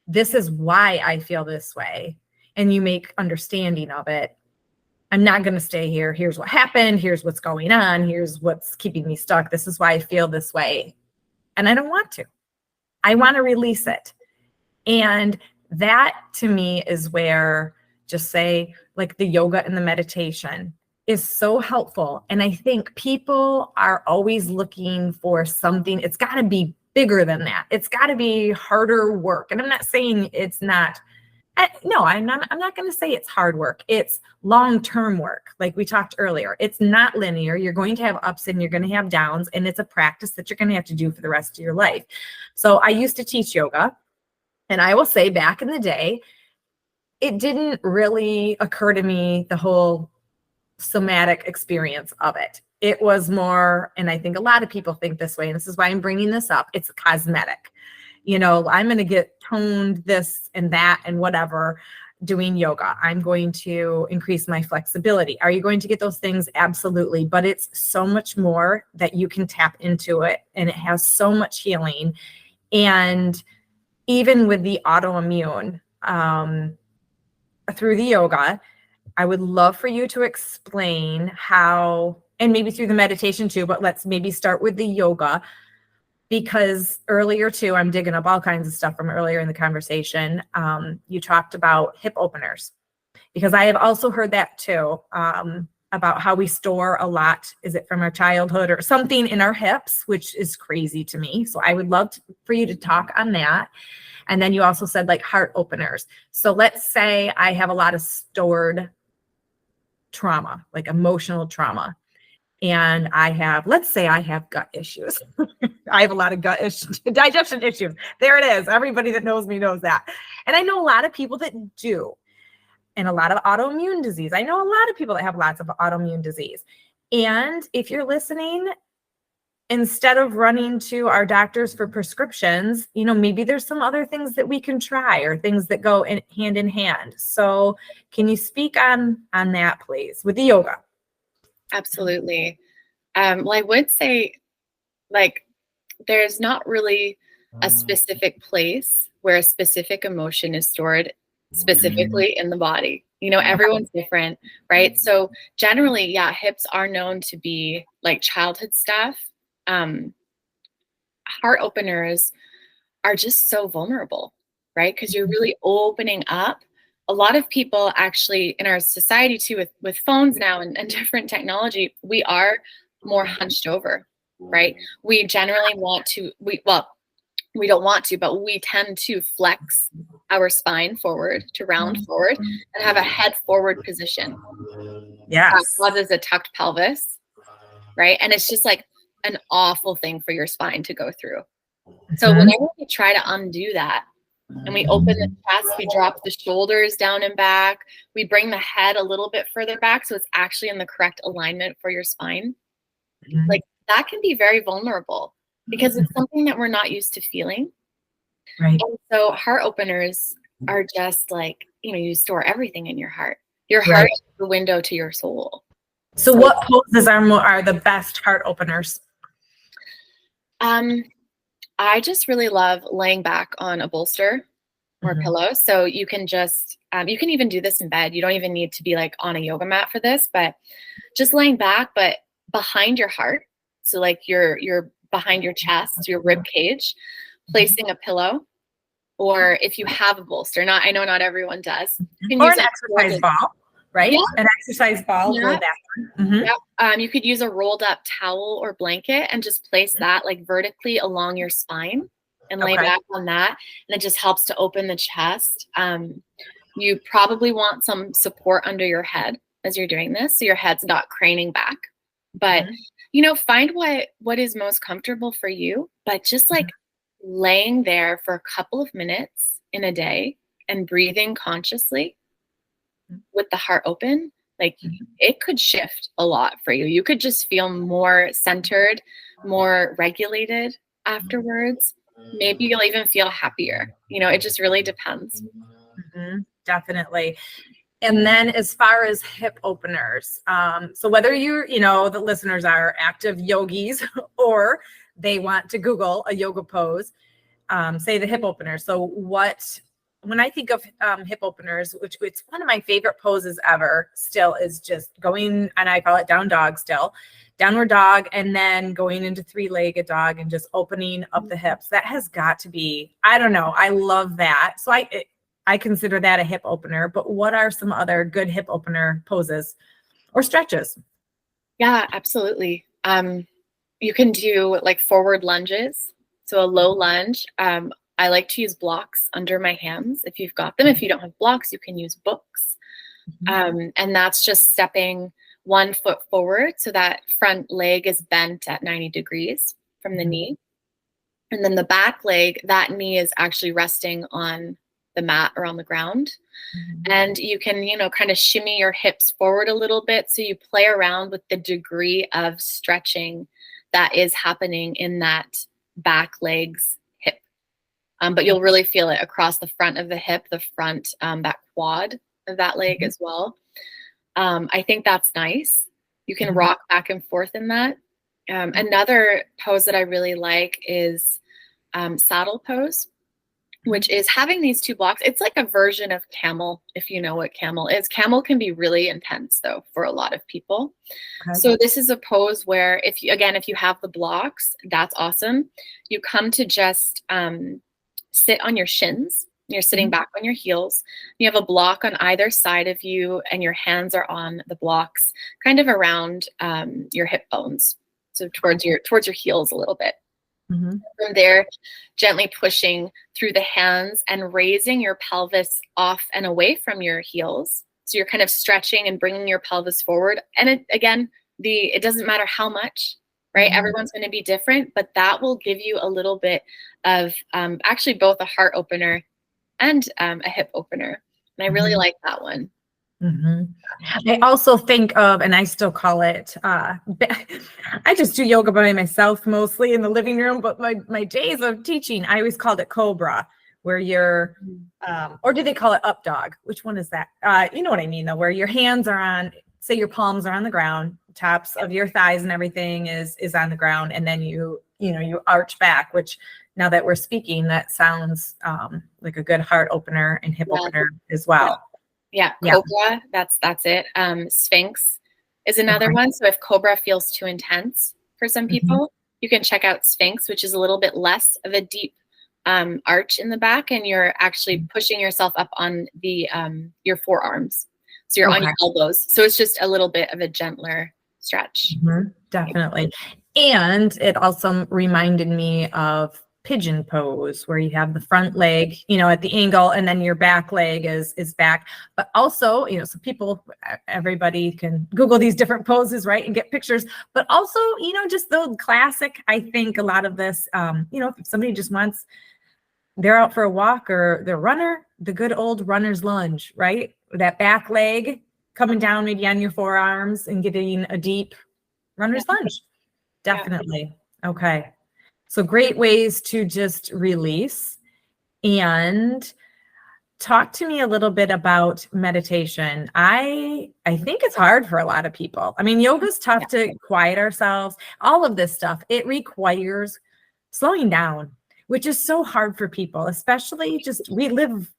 This is why I feel this way. And you make understanding of it. I'm not going to stay here. Here's what happened. Here's what's going on. Here's what's keeping me stuck. This is why I feel this way. and I don't want to. I want to release it. And that to me is where, just say, like the yoga and the meditation is so helpful. And I think people are always looking for something. It's got to be bigger than that. It's got to be harder work. And I'm not saying it's not. No, I'm not going to say it's hard work. It's long-term work. Like we talked earlier, it's not linear. You're going to have ups and you're going to have downs, and it's a practice that you're going to have to do for the rest of your life. So I used to teach yoga, and I will say back in the day, it didn't really occur to me, the whole somatic experience of it. It was more, and I think a lot of people think this way, and this is why I'm bringing this up, it's cosmetic. You know, I'm going to get toned this and that and whatever doing yoga. I'm going to increase my flexibility. Are you going to get those things? Absolutely. But it's so much more that you can tap into it, and it has so much healing. And even with the autoimmune, through the yoga, I would love for you to explain how, and maybe through the meditation too, but let's maybe start with the yoga. Because earlier too, I'm digging up all kinds of stuff from earlier in the conversation. You talked about hip openers, because I have also heard that too, about how we store a lot. Is it from our childhood or something in our hips, which is crazy to me. So I would love for you to talk on that. And then you also said like heart openers. So let's say I have a lot of stored trauma, like emotional trauma. And let's say I have gut issues. I have a lot of gut issues, digestion issues. There it is. Everybody that knows me knows that. And I know a lot of people that do, and a lot of autoimmune disease. I know a lot of people that have lots of autoimmune disease. And if you're listening, instead of running to our doctors for prescriptions, you know, maybe there's some other things that we can try, or things that go hand in hand. So can you speak on that, please, with the yoga? Absolutely. Well, I would say, like, there's not really a specific place where a specific emotion is stored specifically in the body. You know, everyone's different, right? So generally, yeah, hips are known to be like childhood stuff. Heart openers are just so vulnerable, right? Because you're really opening up. A lot of people actually in our society too, with phones now and different technology, we are more hunched over, right? We generally we don't want to, but we tend to flex our spine forward, to round forward, and have a head forward position. Yes. That causes a tucked pelvis, right? And it's just like an awful thing for your spine to go through. So whenever we try to undo that, and we open the chest, we drop the shoulders down and back, we bring the head a little bit further back so it's actually in the correct alignment for your spine. Like, that can be very vulnerable because it's something that we're not used to feeling. Right. And so heart openers are just like, you know, you store everything in your heart. Your heart is the window to your soul. So what poses are the best heart openers? I just really love laying back on a bolster or a pillow. So you can just, you can even do this in bed. You don't even need to be like on a yoga mat for this, but just laying back, but behind your heart. So like you're behind your chest, your rib cage, placing a pillow, or if you have a bolster, I know not everyone does. You can Or use an exercise ball, right? Yeah. An exercise ball for that one. Yeah. You could use a rolled up towel or blanket and just place that like vertically along your spine and lay back on that. And it just helps to open the chest. You probably want some support under your head as you're doing this, so your head's not craning back. But, you know, find what is most comfortable for you, but just like laying there for a couple of minutes in a day and breathing consciously with the heart open, like it could shift a lot for you. You could just feel more centered, more regulated afterwards. Maybe you'll even feel happier. You know, it just really depends. Definitely. And then as far as hip openers, so whether the listeners are active yogis or they want to Google a yoga pose, say the hip opener. So when I think of hip openers, which it's one of my favorite poses ever, still is just going, and I call it down dog still, downward dog, and then going into 3-legged dog and just opening up the hips. That has got to be, I don't know. I love that. So I consider that a hip opener, but what are some other good hip opener poses or stretches? Yeah, absolutely. You can do like forward lunges. So a low lunge. I like to use blocks under my hands if you've got them. If you don't have blocks, you can use books. And that's just stepping 1 foot forward so that front leg is bent at 90 degrees from the knee. And then the back leg, that knee is actually resting on the mat or on the ground. And you can, kind of shimmy your hips forward a little bit. So you play around with the degree of stretching that is happening in that back leg's hip. But you'll really feel it across the front of the hip, the front, that quad of that leg as well. I think that's nice. You can rock back and forth in that. Another pose that I really like is saddle pose, which is having these 2 blocks. It's like a version of camel, if you know what camel is. Camel can be really intense, though, for a lot of people. Okay. So this is a pose where, if you have the blocks, that's awesome. You come to just sit on your shins. You're sitting back on your heels. You have a block on either side of you, and your hands are on the blocks, kind of around your hip bones, so towards your heels a little bit. From there, gently pushing through the hands and raising your pelvis off and away from your heels. So you're kind of stretching and bringing your pelvis forward. And it doesn't matter how much, right? Everyone's going to be different, but that will give you a little bit of actually both a heart opener and a hip opener. And I really like that one. I also think of, and I still call it, I just do yoga by myself mostly in the living room, but my days of teaching, I always called it Cobra, where you're, or do they call it up dog? Which one is that? You know what I mean though, where your hands are on, say your palms are on the ground, tops of your thighs and everything is on the ground. And then you arch back, which now that we're speaking, that sounds like a good heart opener and hip opener as well. Yeah, Cobra, that's it. Sphinx is another one. So if Cobra feels too intense for some people, you can check out Sphinx, which is a little bit less of a deep arch in the back, and you're actually pushing yourself up on the your forearms. So you're on your elbows. So it's just a little bit of a gentler stretch. Definitely. And it also reminded me of pigeon pose, where you have the front leg, at the angle, and then your back leg is back. But also, so everybody can Google these different poses, right, and get pictures. But also, just the classic, I think a lot of this, if somebody just wants, they're out for a walk or they're a runner, the good old runner's lunge, right? That back leg coming down maybe on your forearms and getting a deep runner's lunge. Definitely. Okay. So great ways to just release. And talk to me a little bit about meditation. I think it's hard for a lot of people. I mean, yoga's tough to quiet ourselves. All of this stuff, it requires slowing down, which is so hard for people, especially we live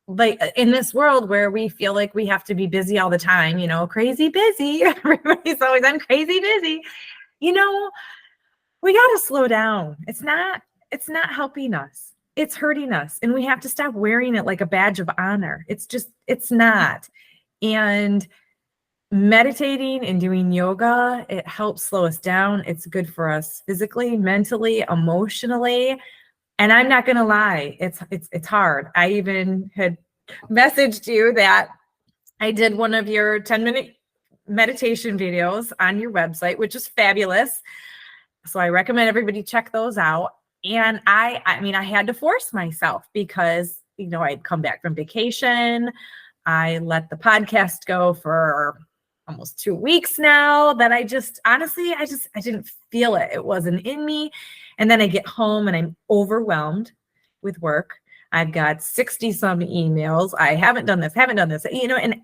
like in this world where we feel like we have to be busy all the time, crazy busy. Everybody's always, I'm crazy busy. We got to slow down. It's not helping us. It's hurting us. And we have to stop wearing it like a badge of honor. It's not. And meditating and doing yoga, it helps slow us down. It's good for us physically, mentally, emotionally. And I'm not going to lie, it's hard. I even had messaged you that I did one of your 10-minute meditation videos on your website, which is fabulous. So I recommend everybody check those out. And I had to force myself because, I'd come back from vacation. I let the podcast go for almost 2 weeks now that I didn't feel it. It wasn't in me. And then I get home and I'm overwhelmed with work. I've got 60 some emails. I haven't done this, and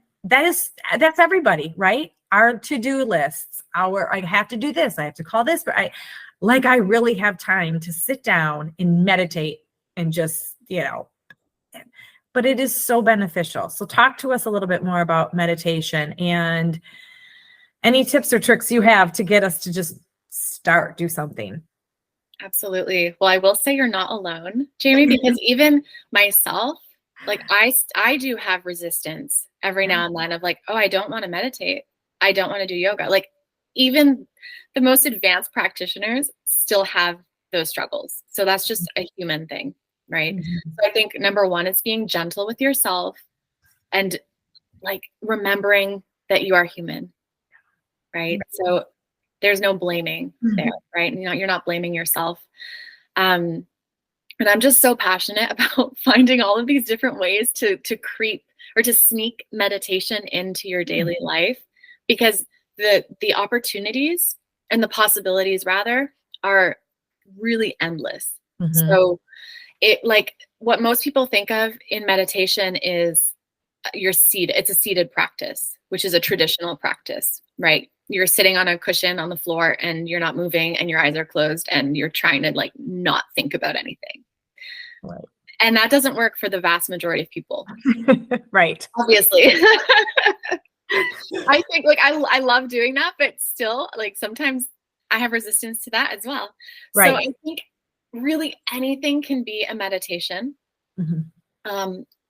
that's everybody, right? Our to-do lists, I have to do this, I have to call this, but I really have time to sit down and meditate and just, but it is so beneficial. So talk to us a little bit more about meditation and Any tips or tricks you have to get us to just do something? Absolutely. Well, I will say you're not alone, Jamie, because even myself, like I do have resistance every now and then of like, oh, I don't want to meditate. I don't want to do yoga. Like even the most advanced practitioners still have those struggles. So that's just a human thing, right? So I think number one is being gentle with yourself and like remembering that you are human, right? So there's no blaming there, right? You're not blaming yourself. And I'm just so passionate about finding all of these different ways to creep or to sneak meditation into your daily life, because the opportunities and the possibilities rather are really endless. So it like what most people think of in meditation is it's a seated practice, which is a traditional practice, right? You're sitting on a cushion on the floor and you're not moving and your eyes are closed and you're trying to like not think about anything. Right. And that doesn't work for the vast majority of people. Right. Obviously. I think like I love doing that, but still like sometimes I have resistance to that as well. Right. So I think really anything can be a meditation.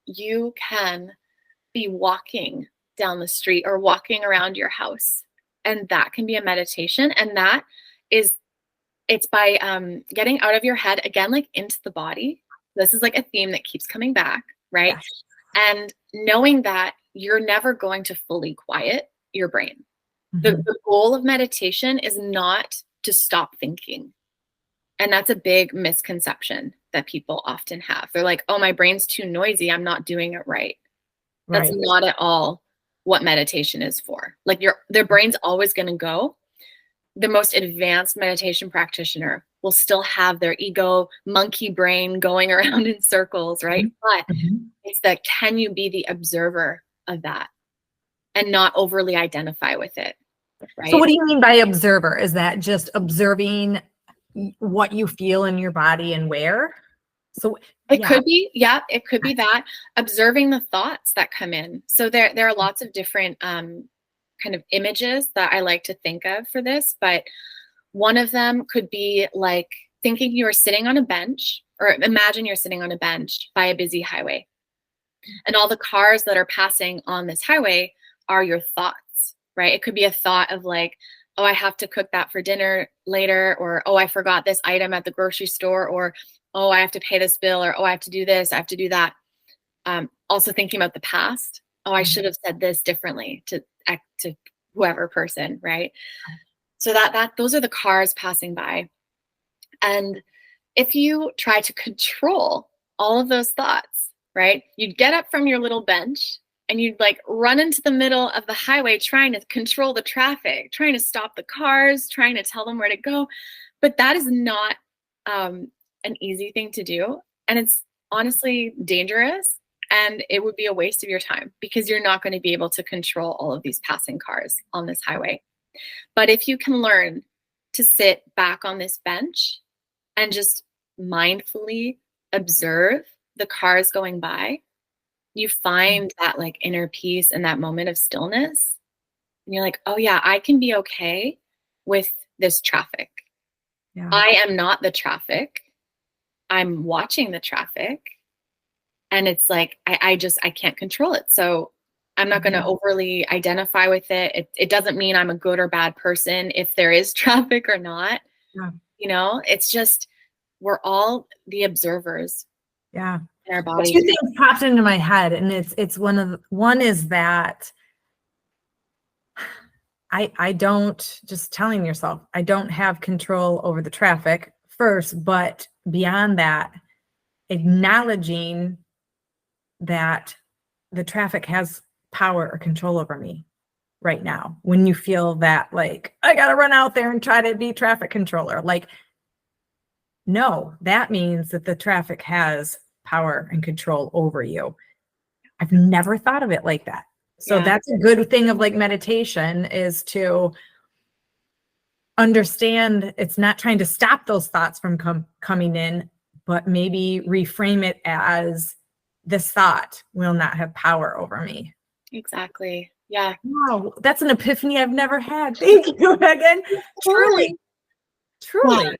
You can be walking down the street or walking around your house, and that can be a meditation. And that is, it's by getting out of your head again, like into the body. This is like a theme that keeps coming back, right? Yes. And knowing that you're never going to fully quiet your brain. The goal of meditation is not to stop thinking. And that's a big misconception that people often have. They're like, oh, my brain's too noisy, I'm not doing it right. That's not at all what meditation is for. Like their brain's always going to go. The most advanced meditation practitioner will still have their ego monkey brain going around in circles, right? But it's that, can you be the observer of that and not overly identify with it, right? So what do you mean by observer? Is that just observing what you feel in your body and where? So it could be, it could be that. Observing the thoughts that come in. So there are lots of different kind of images that I like to think of for this, but one of them could be like thinking you are sitting on a bench, or imagine you're sitting on a bench by a busy highway, and all the cars that are passing on this highway are your thoughts, right? It could be a thought of like, oh, I have to cook that for dinner later, or oh, I forgot this item at the grocery store, or oh, I have to pay this bill, or oh, I have to do this, I have to do that. Also thinking about the past. Oh, I should have said this differently to whoever person, right? So those are the cars passing by. And if you try to control all of those thoughts, right, you'd get up from your little bench and you'd like run into the middle of the highway trying to control the traffic, trying to stop the cars, trying to tell them where to go. But that is not an easy thing to do. And it's honestly dangerous. And it would be a waste of your time because you're not going to be able to control all of these passing cars on this highway. But if you can learn to sit back on this bench and just mindfully observe the cars going by, you find that like inner peace and that moment of stillness. And you're like, oh yeah, I can be okay with this traffic. Yeah. I am not the traffic. I'm watching the traffic. And it's like, I can't control it. So I'm not going to overly identify with it. It doesn't mean I'm a good or bad person if there is traffic or not. Yeah. You know, it's just, we're all the observers. Yeah. In our bodies. Two things popped into my head, and it's one is that I don't, just telling yourself, I don't have control over the traffic first, but beyond that, acknowledging that the traffic has power or control over me right now. When you feel that like, I got to run out there and try to be traffic controller, like, no, that means that the traffic has power and control over you. I've never thought of it like that. So that's a good thing of like meditation, is to understand it's not trying to stop those thoughts from coming in, but maybe reframe it as, this thought will not have power over me. Exactly. Yeah. Wow, that's an epiphany I've never had. Thank you, Megan. Truly, truly.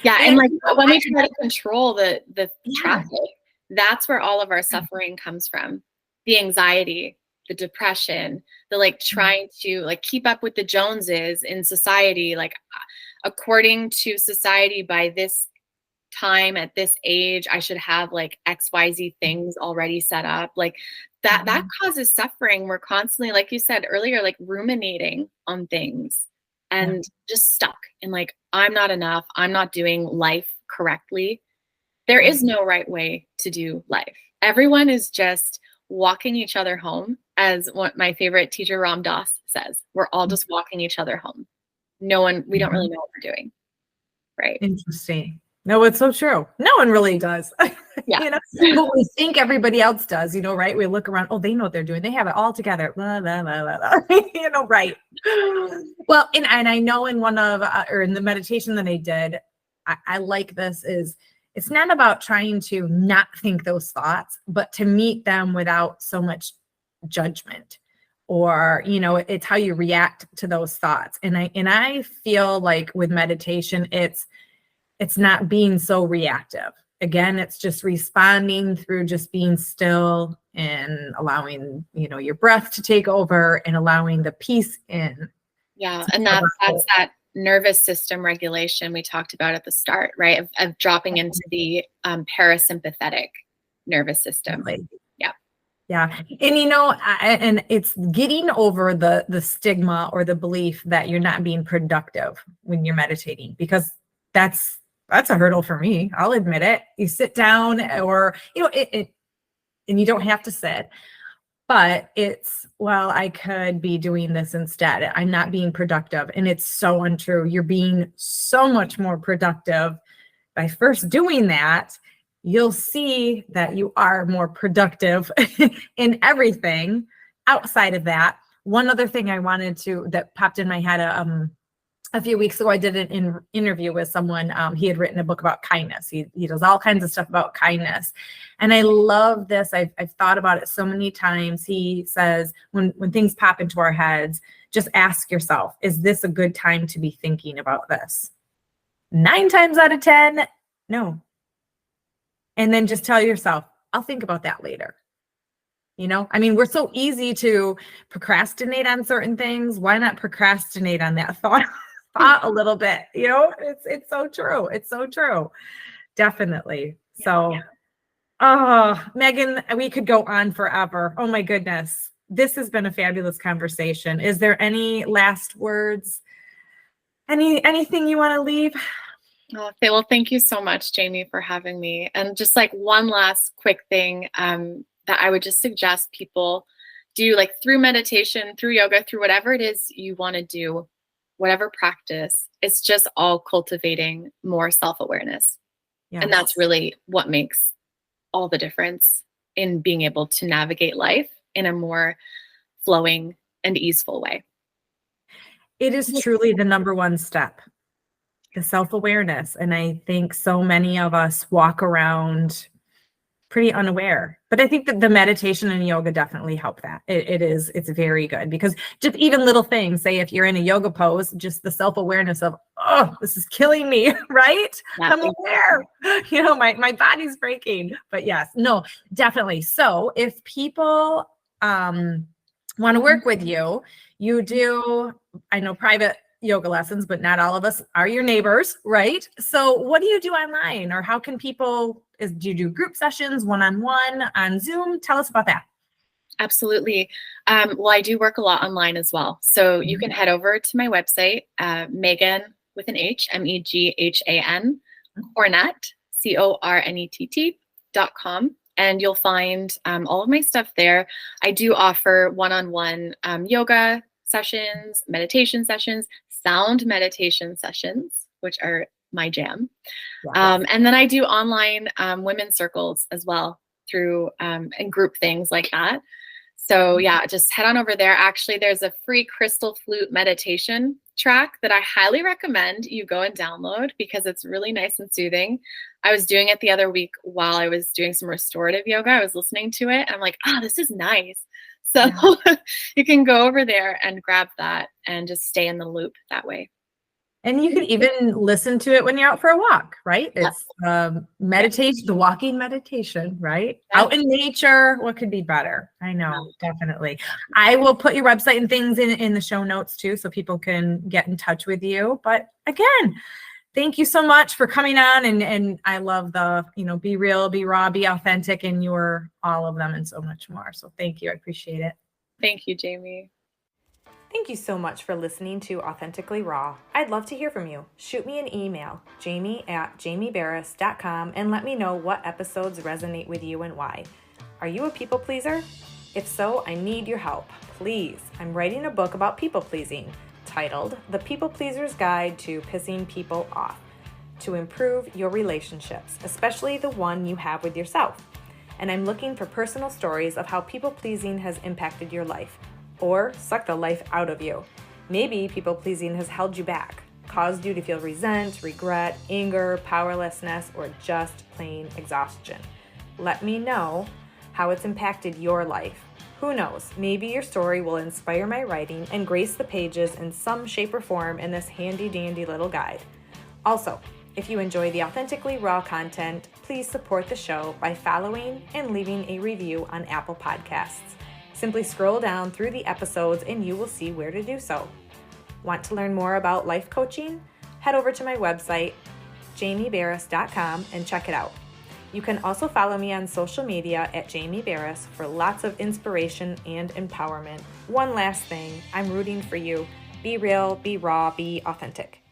Yeah. And And like when we try to control the yeah, traffic, that's where all of our suffering comes from. The anxiety, the depression, the like trying to like keep up with the Joneses in society, like according to society by this time at this age, I should have like XYZ things already set up. Like that causes suffering. We're constantly, like you said earlier, like ruminating on things and just stuck in like, I'm not enough. I'm not doing life correctly. There is no right way to do life. Everyone is just walking each other home, as what my favorite teacher Ram Dass says. We're all just walking each other home. We don't really know what we're doing. Right. Interesting. No, it's so true. No one really does. Yeah. But we think everybody else does, right? We look around, oh, they know what they're doing. They have it all together. Blah, blah, blah, blah, blah. Right. Well, and I know in one of, or in the meditation that I did, I like this is, it's not about trying to not think those thoughts, but to meet them without so much judgment, or it's how you react to those thoughts. And I feel like with meditation, it's not being so reactive. Again, it's just responding through just being still and allowing your breath to take over and allowing the peace in. Yeah, and that's that nervous system regulation we talked about at the start, right? Of dropping into the parasympathetic nervous system. Right. Yeah. And and it's getting over the stigma or the belief that you're not being productive when you're meditating, because that's a hurdle for me. I'll admit it. You sit down, or it and you don't have to sit, but it's, well, I could be doing this instead. I'm not being productive. And it's so untrue. You're being so much more productive by first doing that. You'll see that you are more productive in everything outside of that. One other thing that popped in my head a few weeks ago, I did an interview with someone. He had written a book about kindness. He does all kinds of stuff about kindness. And I love this. I've thought about it so many times. He says, when things pop into our heads, just ask yourself, is this a good time to be thinking about this? 9 times out of 10, no. And then just tell yourself, I'll think about that later. We're so easy to procrastinate on certain things. Why not procrastinate on that thought a little bit? It's so true. It's so true. Definitely. So, oh, Megan, we could go on forever. Oh my goodness. This has been a fabulous conversation. Is there any last words? Anything you want to leave? Okay, well, thank you so much, Jamie, for having me. And just like one last quick thing that I would just suggest people do, like through meditation, through yoga, through whatever it is you want to do, whatever practice, it's just all cultivating more self-awareness. Yes. And that's really what makes all the difference in being able to navigate life in a more flowing and easeful way. It is truly the number one step. The self-awareness. And I think so many of us walk around pretty unaware, but I think that the meditation and yoga definitely help that. It's very good, because just even little things, say if you're in a yoga pose, just the self-awareness of, oh, this is killing me, right? Yeah. I'm aware, my body's breaking, but yes, no, definitely. So if people want to work with you, you do, I know, private yoga lessons, but not all of us are your neighbors, right? So what do you do online, or how can people, do you do group sessions, one-on-one on Zoom? Tell us about that. Absolutely. Well, I do work a lot online as well. So you can head over to my website, Meghan with an H, Meghan, Cornett, CORNETT.com. And you'll find all of my stuff there. I do offer one-on-one yoga sessions, meditation sessions, sound meditation sessions, which are my jam. Wow. And then I do online women's circles as well through and group things like that. So yeah, just head on over there. Actually, there's a free crystal flute meditation track that I highly recommend you go and download, because it's really nice and soothing. I was doing it the other week while I was doing some restorative yoga. I was listening to it and I'm like, oh, this is nice. So you can go over there and grab that and just stay in the loop that way. And you could even listen to it when you're out for a walk, right? It's meditation, the walking meditation, right? Out in nature. What could be better? I know, definitely. I will put your website and things in the show notes too, so people can get in touch with you. But again, thank you so much for coming on. And I love the, be real, be raw, be authentic, and you're all of them and so much more. So thank you. I appreciate it. Thank you, Jamie. Thank you so much for listening to Authentically Raw. I'd love to hear from you. Shoot me an email, jamie@jamieberris.com, and let me know what episodes resonate with you and why. Are you a people pleaser? If so, I need your help. Please, I'm writing a book about people pleasing titled The People Pleaser's Guide to Pissing People Off to improve your relationships, especially the one you have with yourself. And I'm looking for personal stories of how people pleasing has impacted your life, or suck the life out of you. Maybe people-pleasing has held you back, caused you to feel resent, regret, anger, powerlessness, or just plain exhaustion. Let me know how it's impacted your life. Who knows, maybe your story will inspire my writing and grace the pages in some shape or form in this handy-dandy little guide. Also, if you enjoy the Authentically Raw content, please support the show by following and leaving a review on Apple Podcasts. Simply scroll down through the episodes and you will see where to do so. Want to learn more about life coaching? Head over to my website, jamieberris.com, and check it out. You can also follow me on social media at Jamie Berris for lots of inspiration and empowerment. One last thing, I'm rooting for you. Be real, be raw, be authentic.